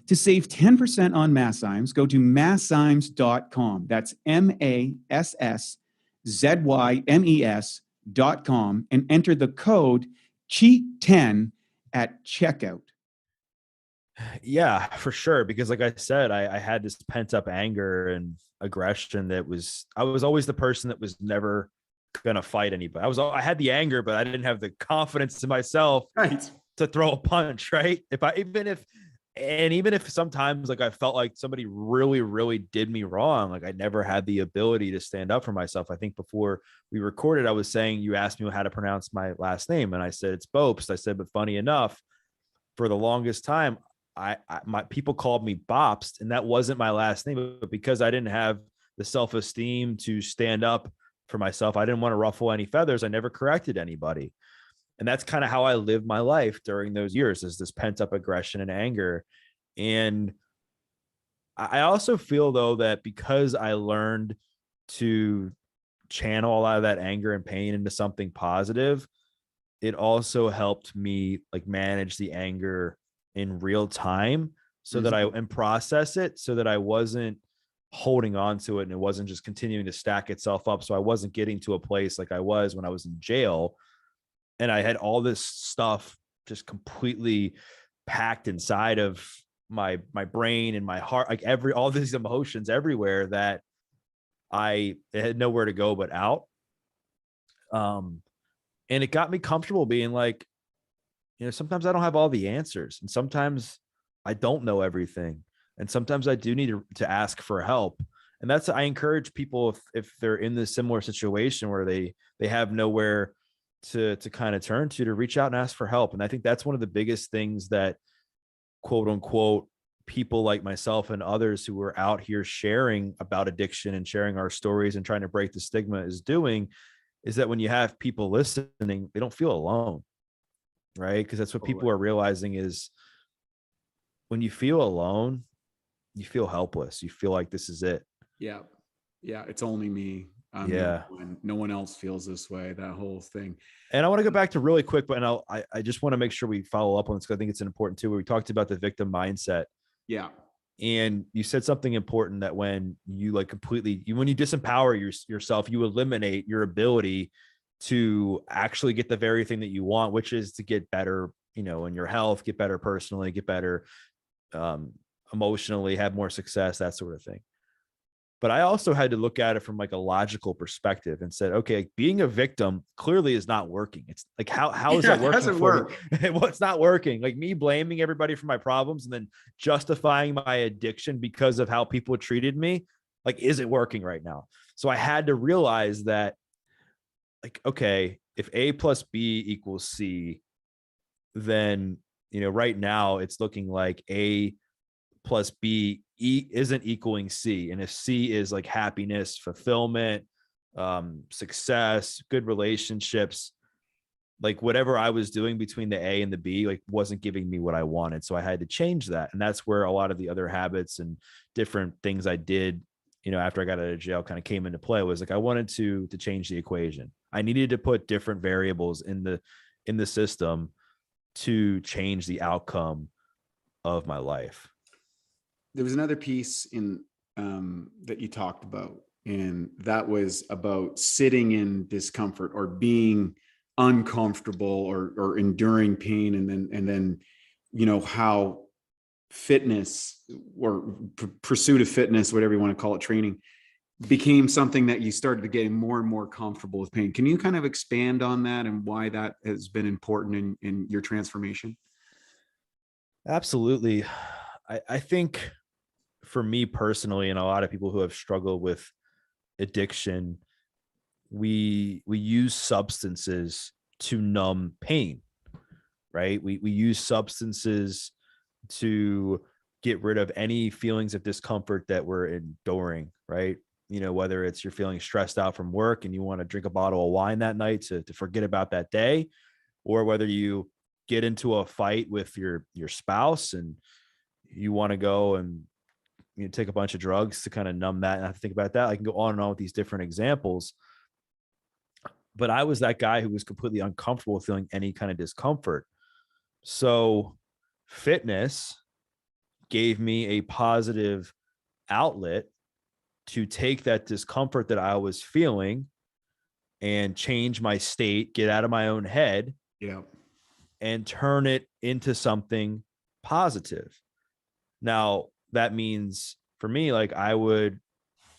To save 10% on masszymes, go to masszymes.com. That's MASSZYMES.com and enter the code CHEAT10 at checkout. Yeah, for sure. Because like I said, I had this pent up anger and aggression I was always the person that was never gonna fight anybody. I had the anger, but I didn't have the confidence in myself Right. to throw a punch, right? Even if sometimes like I felt like somebody really, really did me wrong, like I never had the ability to stand up for myself. I think before we recorded, I was saying, you asked me how to pronounce my last name, and I said it's Bopst. I said, but funny enough, for the longest time, my people called me Bopst, and that wasn't my last name. But because I didn't have the self-esteem to stand up for myself, I didn't want to ruffle any feathers. I never corrected anybody. And that's kind of how I lived my life during those years, is this pent up aggression and anger. And I also feel though that because I learned to channel a lot of that anger and pain into something positive, it also helped me like manage the anger in real time so that and process it, so that I wasn't holding on to it and it wasn't just continuing to stack itself up. So I wasn't getting to a place like I was when I was in jail, and I had all this stuff just completely packed inside of my brain and my heart, like all these emotions everywhere that I had nowhere to go but out. And it got me comfortable being like, sometimes I don't have all the answers, and sometimes I don't know everything, and sometimes I do need to ask for help. And I encourage people, if they're in this similar situation where they have nowhere to kind of turn to reach out and ask for help. And I think that's one of the biggest things that, quote unquote, people like myself and others who are out here sharing about addiction and sharing our stories and trying to break the stigma is doing, is that when you have people listening, they don't feel alone, right? Because that's what people are realizing, is when you feel alone, you feel helpless. You feel like this is it. Yeah. Yeah. It's only me. Yeah. No one else feels this way, that whole thing. And I want to go back to really quick, but I just want to make sure we follow up on this, because I think it's important too, where we talked about the victim mindset. Yeah. And you said something important, that when you like when you disempower yourself, you eliminate your ability to actually get the very thing that you want, which is to get better, in your health, get better personally, get better emotionally, have more success, that sort of thing. But I also had to look at it from like a logical perspective and said, okay, being a victim clearly is not working. It's like, how is that working for me? Well, it's not working. Like me blaming everybody for my problems and then justifying my addiction because of how people treated me. Like, is it working right now? So I had to realize that, like, okay, if A plus B equals C, then, right now it's looking like A plus B isn't equaling C. And if C is like happiness, fulfillment, success, good relationships, like whatever I was doing between the A and the B, like wasn't giving me what I wanted. So I had to change that. And that's where a lot of the other habits and different things I did, after I got out of jail kind of came into play. Was like, I wanted to change the equation. I needed to put different variables in the system to change the outcome of my life. There was another piece in that you talked about, and that was about sitting in discomfort or being uncomfortable or enduring pain, and then how fitness or pursuit of fitness, whatever you want to call it, training, became something that you started to get more and more comfortable with pain. Can you kind of expand on that and why that has been important in your transformation? Absolutely. I think for me personally, and a lot of people who have struggled with addiction, we use substances to numb pain, right? We use substances to get rid of any feelings of discomfort that we're enduring, right? Whether it's you're feeling stressed out from work and you want to drink a bottle of wine that night to forget about that day, or whether you get into a fight with your spouse and you want to go and take a bunch of drugs to kind of numb that and have to think about that. I can go on and on with these different examples. But I was that guy who was completely uncomfortable with feeling any kind of discomfort. So fitness gave me a positive outlet to take that discomfort that I was feeling and change my state, get out of my own head, Yeah. and turn it into something positive. Now that means for me, like I would,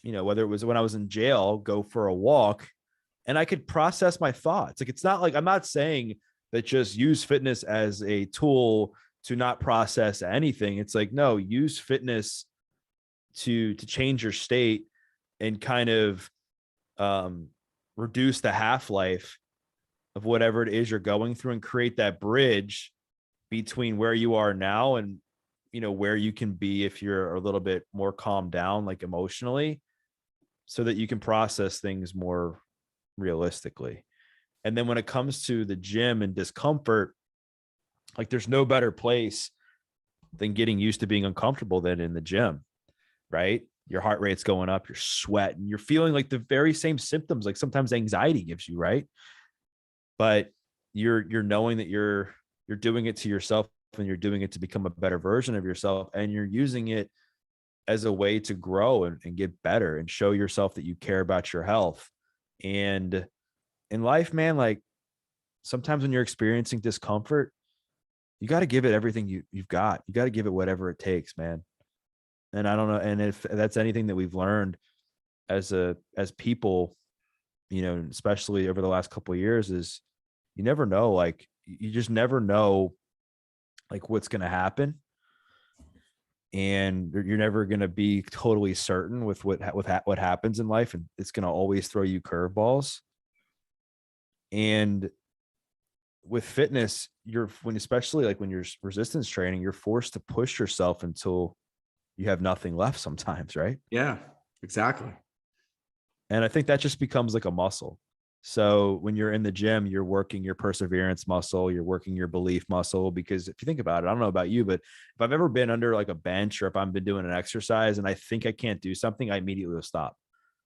whether it was when I was in jail, go for a walk and I could process my thoughts. Like, it's not like, I'm not saying that just use fitness as a tool to not process anything. It's like, no, use fitness to change your state and kind of reduce the half-life of whatever it is you're going through and create that bridge between where you are now and where you can be if you're a little bit more calmed down, like emotionally, so that you can process things more realistically. And then when it comes to the gym and discomfort, like there's no better place than getting used to being uncomfortable than in the gym, right? Your heart rate's going up, you're sweating, you're feeling like the very same symptoms, like sometimes anxiety gives you, right? But you're knowing that you're doing it to yourself and you're doing it to become a better version of yourself. And you're using it as a way to grow and get better and show yourself that you care about your health. And in life, man, like sometimes when you're experiencing discomfort, you got to give it everything you've got. You got to give it whatever it takes, man. And I don't know. And if that's anything that we've learned as people, especially over the last couple of years, is you never know, like you just never know like what's going to happen. And you're never going to be totally certain with what happens in life. And it's going to always throw you curveballs. And with fitness, especially like when you're resistance training, you're forced to push yourself until you have nothing left sometimes, right? Yeah, exactly. And I think that just becomes like a muscle. So when you're in the gym, you're working your perseverance muscle, you're working your belief muscle, because if you think about it, I don't know about you, but if I've ever been under like a bench or if I've been doing an exercise and I think I can't do something, I immediately will stop.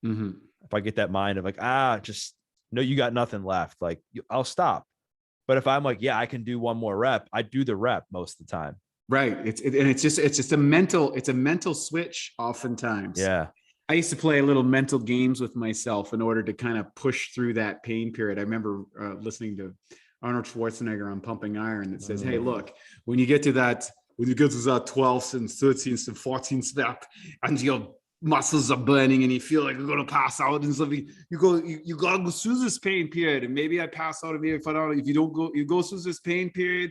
Mm-hmm. If I get that mind of like, just no, you got nothing left, like I'll stop. But if I'm like, yeah, I can do one more rep, I do the rep most of the time. Right. It's just a mental switch oftentimes. Yeah. I used to play little mental games with myself in order to kind of push through that pain period. I remember listening to Arnold Schwarzenegger on Pumping Iron that says, hey, look, when you get to that 12th and 13th and 14th step and your muscles are burning and you feel like you're going to pass out and stuff, you got to go through this pain period. And maybe I pass out of here if you don't go, you go through this pain period.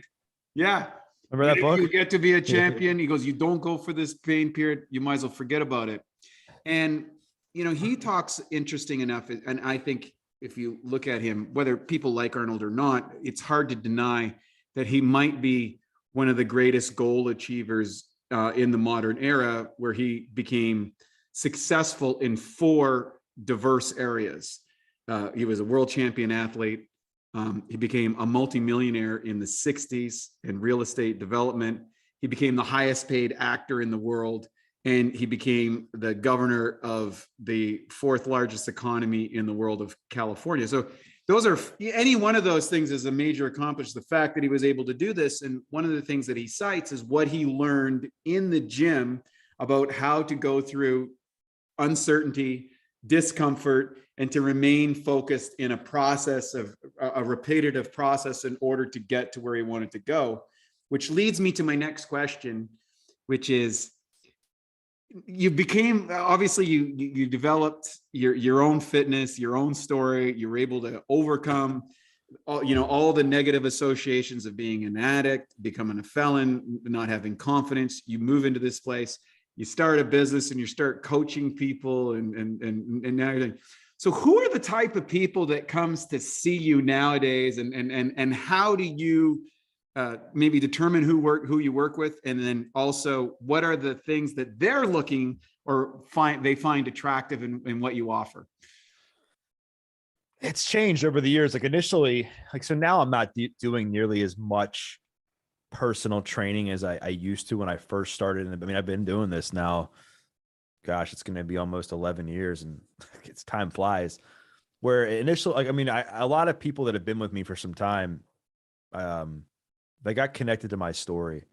Yeah. Remember that book? You get to be a champion. He goes, you don't go for this pain period, you might as well forget about it. And, he talks interesting enough. And I think if you look at him, whether people like Arnold or not, it's hard to deny that he might be one of the greatest goal achievers in the modern era, where he became successful in 4 diverse areas. He was a world champion athlete. He became a multimillionaire in the 60s in real estate development. He became the highest paid actor in the world. And he became the governor of the 4th largest economy in the world of California. So those are, any one of those things is a major accomplishment. The fact that he was able to do this. And one of the things that he cites is what he learned in the gym about how to go through uncertainty, discomfort, and to remain focused in a process of a repetitive process in order to get to where he wanted to go, which leads me to my next question, which is, you became, obviously you developed your own fitness, your own story. You were able to overcome all the negative associations of being an addict, becoming a felon, not having confidence. You move into this place, you start a business and you start coaching people and everything. So who are the type of people that comes to see you nowadays, and how do you maybe determine who you work with, and then also what are the things that they're looking or find attractive in what you offer? It's changed over the years. Like initially, so now I'm not doing nearly as much personal training as I used to when I first started. I mean, I've been doing this now, gosh, it's going to be almost 11 years, and it's time flies. Where initially, a lot of people that have been with me for some time, they got connected to my story.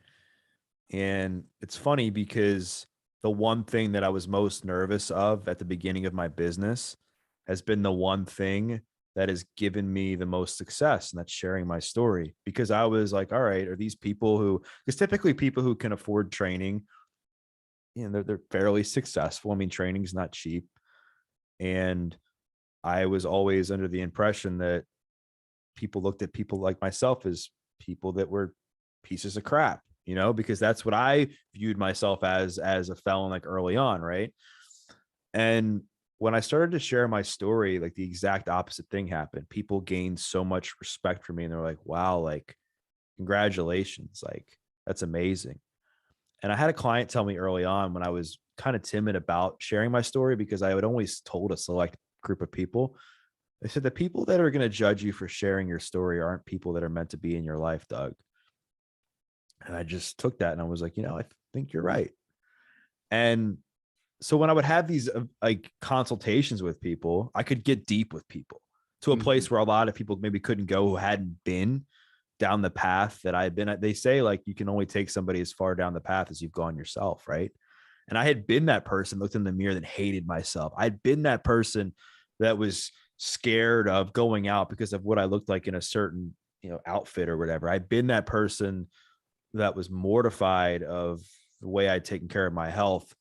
And it's funny because the one thing that I was most nervous of at the beginning of my business has been the one thing that has given me the most success, and that's sharing my story. Because I was like, all right, are these people because typically people who can afford training they're fairly successful. I mean, training's not cheap. And I was always under the impression that people looked at people like myself as people that were pieces of crap, because that's what I viewed myself as a felon, like early on. Right. And when I started to share my story, like the exact opposite thing happened. People gained so much respect for me, and they're like, wow, like, congratulations. Like, that's amazing. And I had a client tell me early on when I was kind of timid about sharing my story, because I would always told a select group of people. They said the people that are going to judge you for sharing your story aren't people that are meant to be in your life, Doug. And I just took that and I was like, I think you're right. And so when I would have these like consultations with people, I could get deep with people to a place where a lot of people maybe couldn't go who hadn't been down the path that I had been at. They say like you can only take somebody as far down the path as you've gone yourself, right? And I had been that person, looked in the mirror, that hated myself. I'd been that person that was scared of going out because of what I looked like in a certain, outfit or whatever. I'd been that person that was mortified of the way I'd taken care of my health.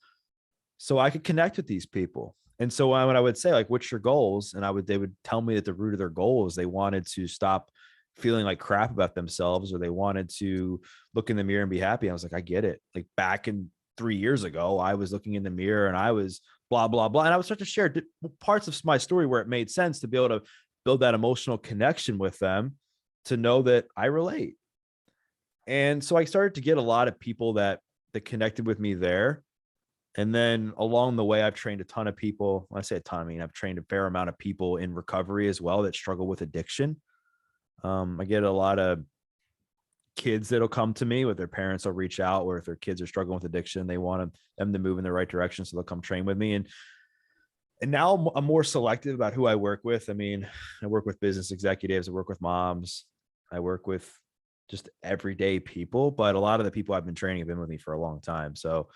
So I could connect with these people. And so when I would say, like, what's your goals? And they would tell me that the root of their goal is they wanted to stop feeling like crap about themselves, or they wanted to look in the mirror and be happy. I was like, I get it. Like back in 3 years ago, I was looking in the mirror and I was blah, blah, blah. And I would start to share parts of my story where it made sense to be able to build that emotional connection with them, to know that I relate. And so I started to get a lot of people that connected with me there. And then along the way, I've trained a ton of people. When I say a ton, I mean, I've trained a fair amount of people in recovery as well that struggle with addiction. I get a lot of kids that'll come to me with their parents will reach out, or if their kids are struggling with addiction, they want them to move in the right direction. So they'll come train with me. And now I'm more selective about who I work with. I mean, I work with business executives, I work with moms, I work with just everyday people, but a lot of the people I've been training have been with me for a long time. So,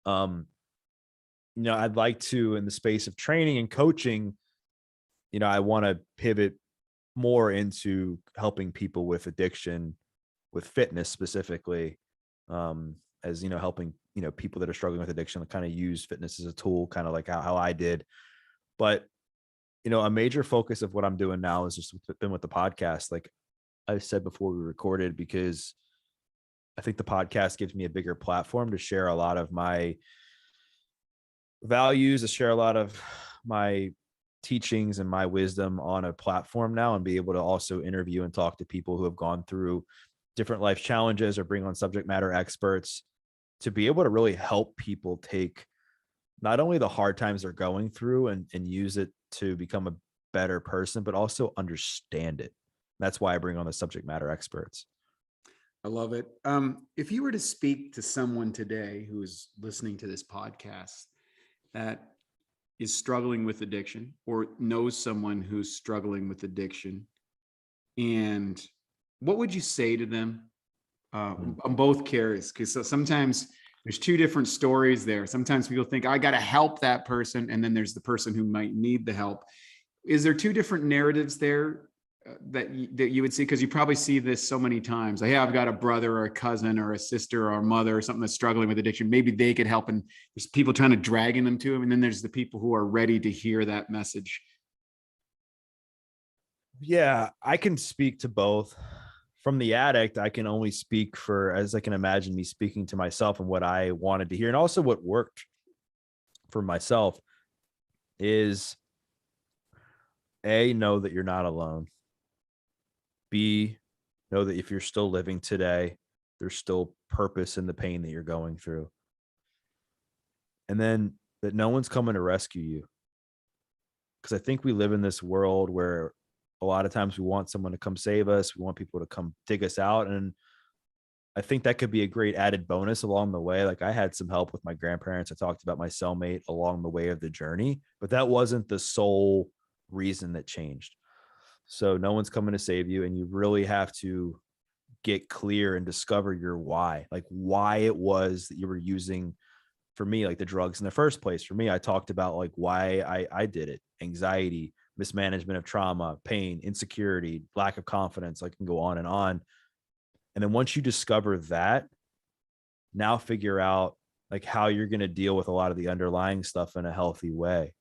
I'd like to, in the space of training and coaching, I want to pivot more into helping people with addiction, with fitness specifically, as helping people that are struggling with addiction to kind of use fitness as a tool, kind of like how I did. But a major focus of what I'm doing now is just been with the podcast, like I said before we recorded, because I think the podcast gives me a bigger platform to share a lot of my values, to share a lot of my teachings and my wisdom on a platform now, and be able to also interview and talk to people who have gone through different life challenges, or bring on subject matter experts to be able to really help people take not only the hard times they're going through and use it to become a better person, but also understand it. That's why I bring on the subject matter experts. I love it. If you were to speak to someone today who is listening to this podcast that is struggling with addiction, or knows someone who's struggling with addiction, and what would you say to them? I'm both curious, because sometimes there's two different stories there. Sometimes people think I got to help that person, and then there's the person who might need the help. Is there two different narratives there that you would see? Because you probably see this so many times. Like, hey, I've got a brother or a cousin or a sister or a mother or something that's struggling with addiction. Maybe they could help, and there's people trying to dragging them to him. And then there's the people who are ready to hear that message. Yeah, I can speak to both. From the addict, I can only speak for, as I can imagine me speaking to myself, and what I wanted to hear, and also what worked for myself is A, know that you're not alone. B, know that if you're still living today, there's still purpose in the pain that you're going through. And then that no one's coming to rescue you. Because I think we live in this world where a lot of times we want someone to come save us. We want people to come dig us out. And I think that could be a great added bonus along the way. Like, I had some help with my grandparents. I talked about my cellmate along the way of the journey, but that wasn't the sole reason that changed. So no one's coming to save you, and you really have to get clear and discover your why, like why it was that you were using, for me, like the drugs in the first place. For me, I talked about like why I did it: anxiety, mismanagement of trauma, pain, insecurity, lack of confidence. I can go on and on. And then once you discover that, now figure out like how you're going to deal with a lot of the underlying stuff in a healthy way.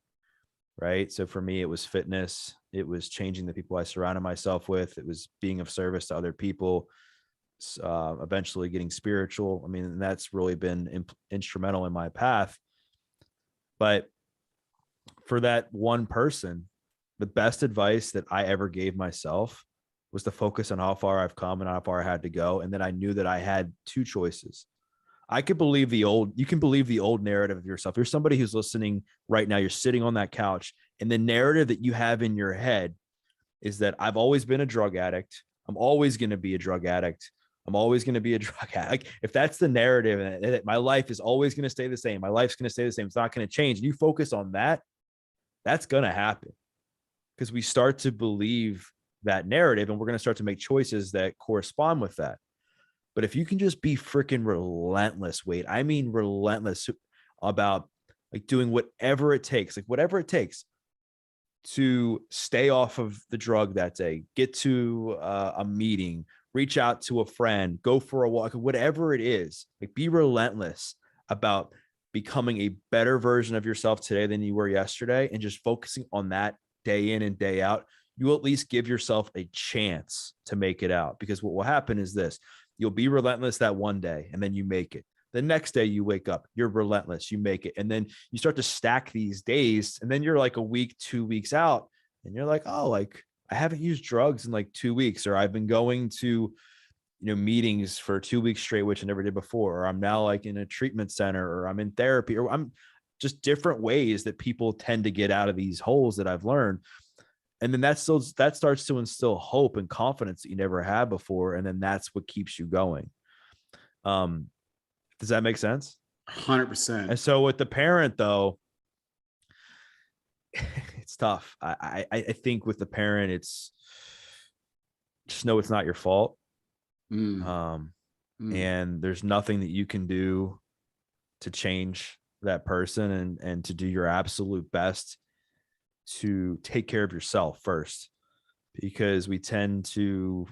Right. So for me, it was fitness. It was changing the people I surrounded myself with. It was being of service to other people, eventually getting spiritual. I mean, that's really been instrumental in my path. But for that one person, the best advice that I ever gave myself was to focus on how far I've come and how far I had to go. And then I knew that I had two choices. You can believe the old narrative of yourself. You're somebody who's listening right now. You're sitting on that couch, and the narrative that you have in your head is that I've always been a drug addict. I'm always going to be a drug addict. I'm always going to be a drug addict. Like, if that's the narrative, and my life is always going to stay the same, my life's going to stay the same, it's not going to change, and you focus on that, that's going to happen, because we start to believe that narrative, and we're going to start to make choices that correspond with that. But if you can just be freaking relentless, Wade, I mean relentless, about like doing whatever it takes to stay off of the drug that day, get to a meeting, reach out to a friend, go for a walk, whatever it is, like be relentless about becoming a better version of yourself today than you were yesterday, and just focusing on that day in and day out, you will at least give yourself a chance to make it out. Because what will happen is this: you'll be relentless that one day, and then you make it. The next day you wake up, you're relentless, you make it. And then you start to stack these days, and then you're like a week, 2 weeks out, and you're like, oh, like I haven't used drugs in like 2 weeks, or I've been going to, meetings for 2 weeks straight, which I never did before, or I'm now like in a treatment center, or I'm in therapy, or I'm just different ways that people tend to get out of these holes that I've learned. And then that starts to instill hope and confidence that you never had before. And then that's what keeps you going. Does that make sense? 100%. And so with the parent, though, it's tough. I think with the parent, it's just know it's not your fault. And there's nothing that you can do to change that person, and to do your absolute best to take care of yourself first, because we tend to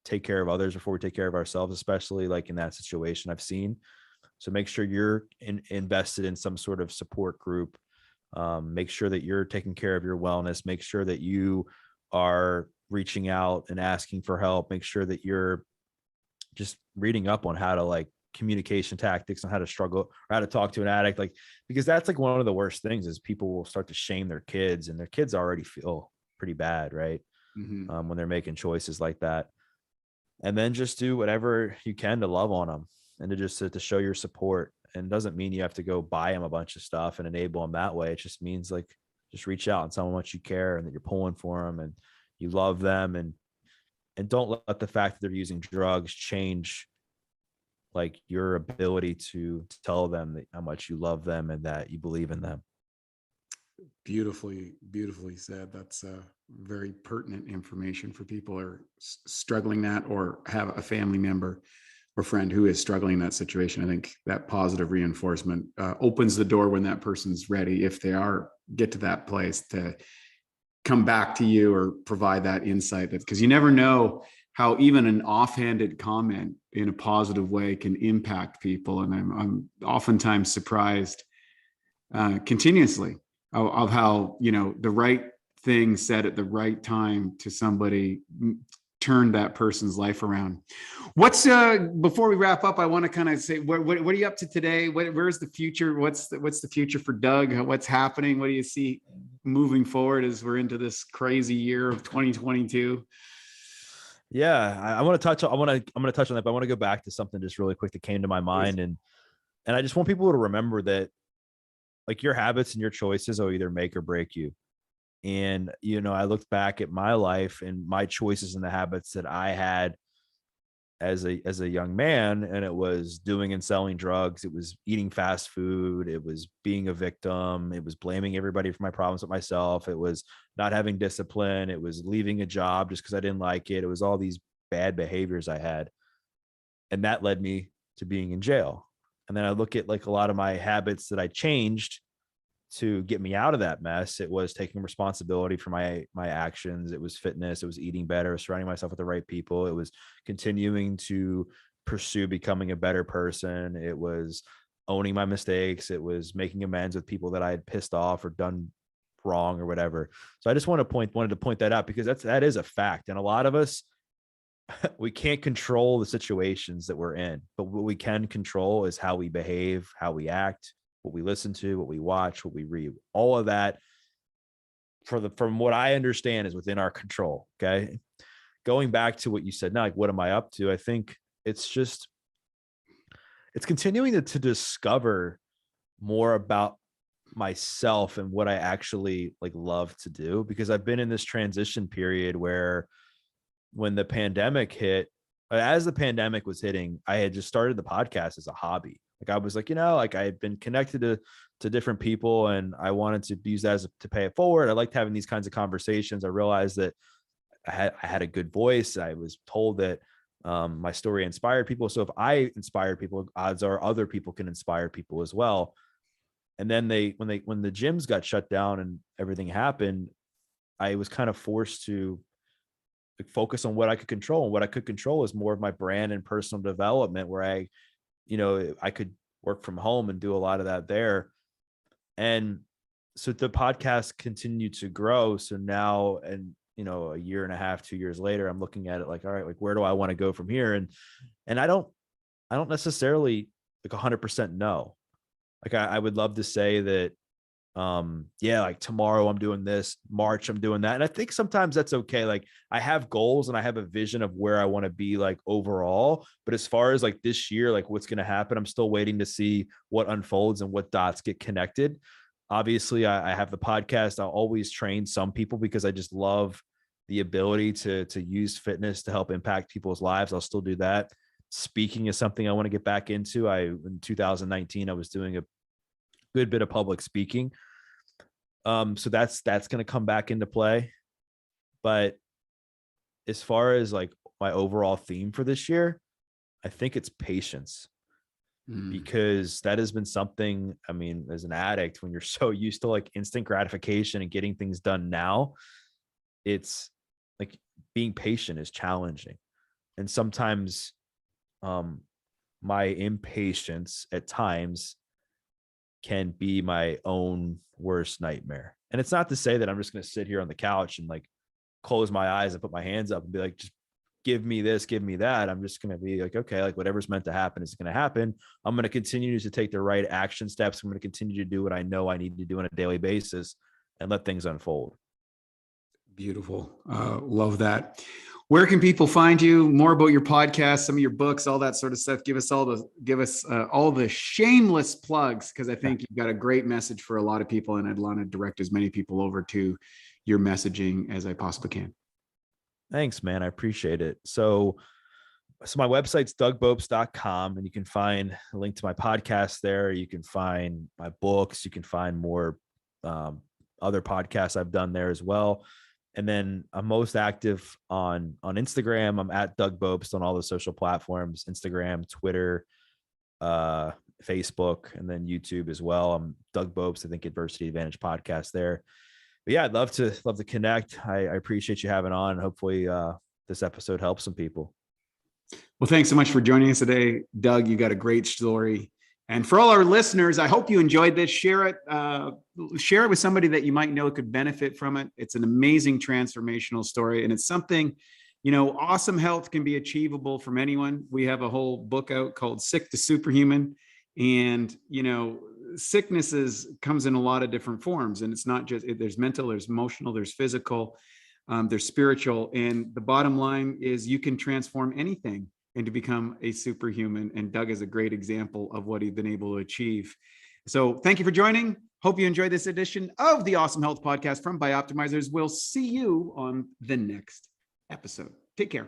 take care of others before we take care of ourselves, especially like in that situation I've seen. So make sure you're invested in some sort of support group. Make sure that you're taking care of your wellness. Make sure that you are reaching out and asking for help. Make sure that you're just reading up on how to, like, communication tactics on how to struggle or how to talk to an addict, like, because that's like one of the worst things is people will start to shame their kids, and their kids already feel pretty bad, right? When they're making choices like that. And then just do whatever you can to love on them, and to show your support. And it doesn't mean you have to go buy them a bunch of stuff and enable them that way. It just means, like, just reach out and tell them how much you care and that you're pulling for them and you love them, and don't let the fact that they're using drugs change like your ability to tell them that how much you love them and that you believe in them. Beautifully said. That's very pertinent information for people who are struggling that, or have a family member or friend who is struggling in that situation. I think that positive reinforcement opens the door when that person's ready, if they get to that place, to come back to you or provide that insight. Because you never know how even an offhanded comment in a positive way can impact people. And I'm oftentimes surprised continuously of how, the right thing said at the right time to somebody turned that person's life around. Before we wrap up, I want to kind of say, what are you up to today? Where's the future? What's the future for Doug? What's happening? What do you see moving forward as we're into this crazy year of 2022? Yeah, I want to touch. I'm going to touch on that, but I want to go back to something just really quick that came to my mind, and I just want people to remember that, like, your habits and your choices will either make or break you. And I looked back at my life and my choices and the habits that I had as a young man, and it was doing and selling drugs. It was eating fast food. It was being a victim. It was blaming everybody for my problems with myself. It was not having discipline. It was leaving a job just because I didn't like it. It was all these bad behaviors I had. And that led me to being in jail. And then I look at, like, a lot of my habits that I changed to get me out of that mess. It was taking responsibility for my actions. It was fitness. It was eating better, surrounding myself with the right people. It was continuing to pursue becoming a better person. It was owning my mistakes. It was making amends with people that I had pissed off or done wrong or whatever. So I just wanted to point that out, because that is a fact. And a lot of us, we can't control the situations that we're in, but what we can control is how we behave, how we act, what we listen to, what we watch, what we read. All of that, from what I understand, is within our control. Okay. Going back to what you said now, like, what am I up to? I think it's continuing to discover more about myself and what I actually like love to do, because I've been in this transition period where when the pandemic hit, as the pandemic was hitting, I had just started the podcast as a hobby. Like, I was like, like, I had been connected to different people, and I wanted to use that to pay it forward. I liked having these kinds of conversations. I realized that I had a good voice. I was told that my story inspired people. So if I inspired people, odds are other people can inspire people as well. And then when the gyms got shut down and everything happened, I was kind of forced to focus on what I could control. And what I could control is more of my brand and personal development, where I could work from home and do a lot of that there. And so the podcast continued to grow. So now, and a year and a half, 2 years later, I'm looking at it like, all right, like, where do I want to go from here? And I don't necessarily like 100% know. Like, I would love to say that, like, tomorrow I'm doing this, March I'm doing that. And I think sometimes that's okay. Like, I have goals and I have a vision of where I want to be, like, overall, but as far as like this year, like, what's going to happen, I'm still waiting to see what unfolds and what dots get connected. Obviously I have the podcast. I'll always train some people because I just love the ability to use fitness to help impact people's lives. I'll still do that. Speaking is something I want to get back into. In 2019, I was doing a good bit of public speaking. So that's going to come back into play. But as far as like my overall theme for this year, I think it's patience. Because that has been something, I mean, as an addict, when you're so used to like instant gratification and getting things done now, it's like being patient is challenging. And sometimes my impatience at times can be my own worst nightmare. And it's not to say that I'm just going to sit here on the couch and like close my eyes and put my hands up and be like, just give me this, give me that. I'm just going to be like, okay, like whatever's meant to happen is going to happen. I'm going to continue to take the right action steps. I'm going to continue to do what I know I need to do on a daily basis and let things unfold. Beautiful. Love that. Where can people find you? More about your podcast, some of your books, all that sort of stuff. Give us all the shameless plugs, because I think you've got a great message for a lot of people, and I'd want to direct as many people over to your messaging as I possibly can. Thanks, man. I appreciate it. So my website's dougbopst.com, and you can find a link to my podcast there. You can find my books. You can find more other podcasts I've done there as well. And then I'm most active on Instagram. I'm at Doug Bopst on all the social platforms, Instagram, Twitter, Facebook, and then YouTube as well. I'm Doug Bopst, I think Adversity Advantage podcast there. But yeah, I'd love to connect. I appreciate you having on. Hopefully this episode helps some people. Well, thanks so much for joining us today, Doug. You got a great story. And for all our listeners, I hope you enjoyed this. Share it with somebody that you might know could benefit from it. It's an amazing transformational story. And it's something, awesome health can be achievable from anyone. We have a whole book out called Sick to Superhuman. And, sicknesses comes in a lot of different forms. And it's not just, there's mental, there's emotional, there's physical, there's spiritual. And the bottom line is you can transform anything and to become a superhuman. And Doug is a great example of what he's been able to achieve. So thank you for joining. Hope you enjoyed this edition of the Awesome Health Podcast from Bioptimizers. We'll see you on the next episode. Take care.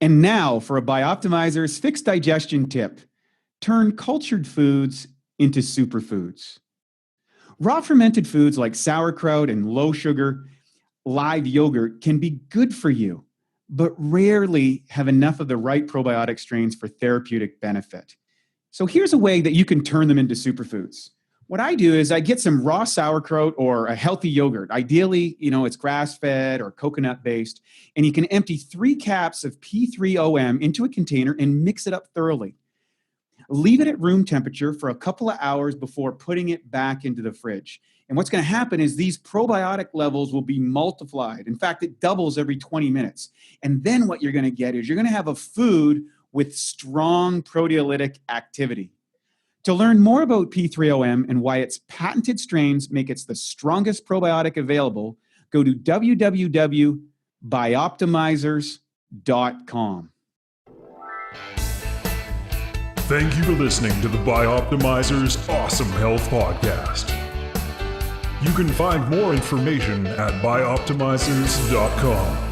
And now for a Bioptimizers fixed digestion tip. Turn cultured foods into superfoods. Raw fermented foods like sauerkraut and low sugar, live yogurt can be good for you, but rarely have enough of the right probiotic strains for therapeutic benefit. So here's a way that you can turn them into superfoods. What I do is I get some raw sauerkraut or a healthy yogurt. Ideally, it's grass-fed or coconut-based, and you can empty 3 caps of P3OM into a container and mix it up thoroughly. Leave it at room temperature for a couple of hours before putting it back into the fridge. And what's going to happen is these probiotic levels will be multiplied. In fact, it doubles every 20 minutes. And then what you're going to get is you're going to have a food with strong proteolytic activity. To learn more about P3OM and why its patented strains make it the strongest probiotic available, go to www.bioptimizers.com. Thank you for listening to the Bioptimizers Awesome Health Podcast. You can find more information at bioptimizers.com.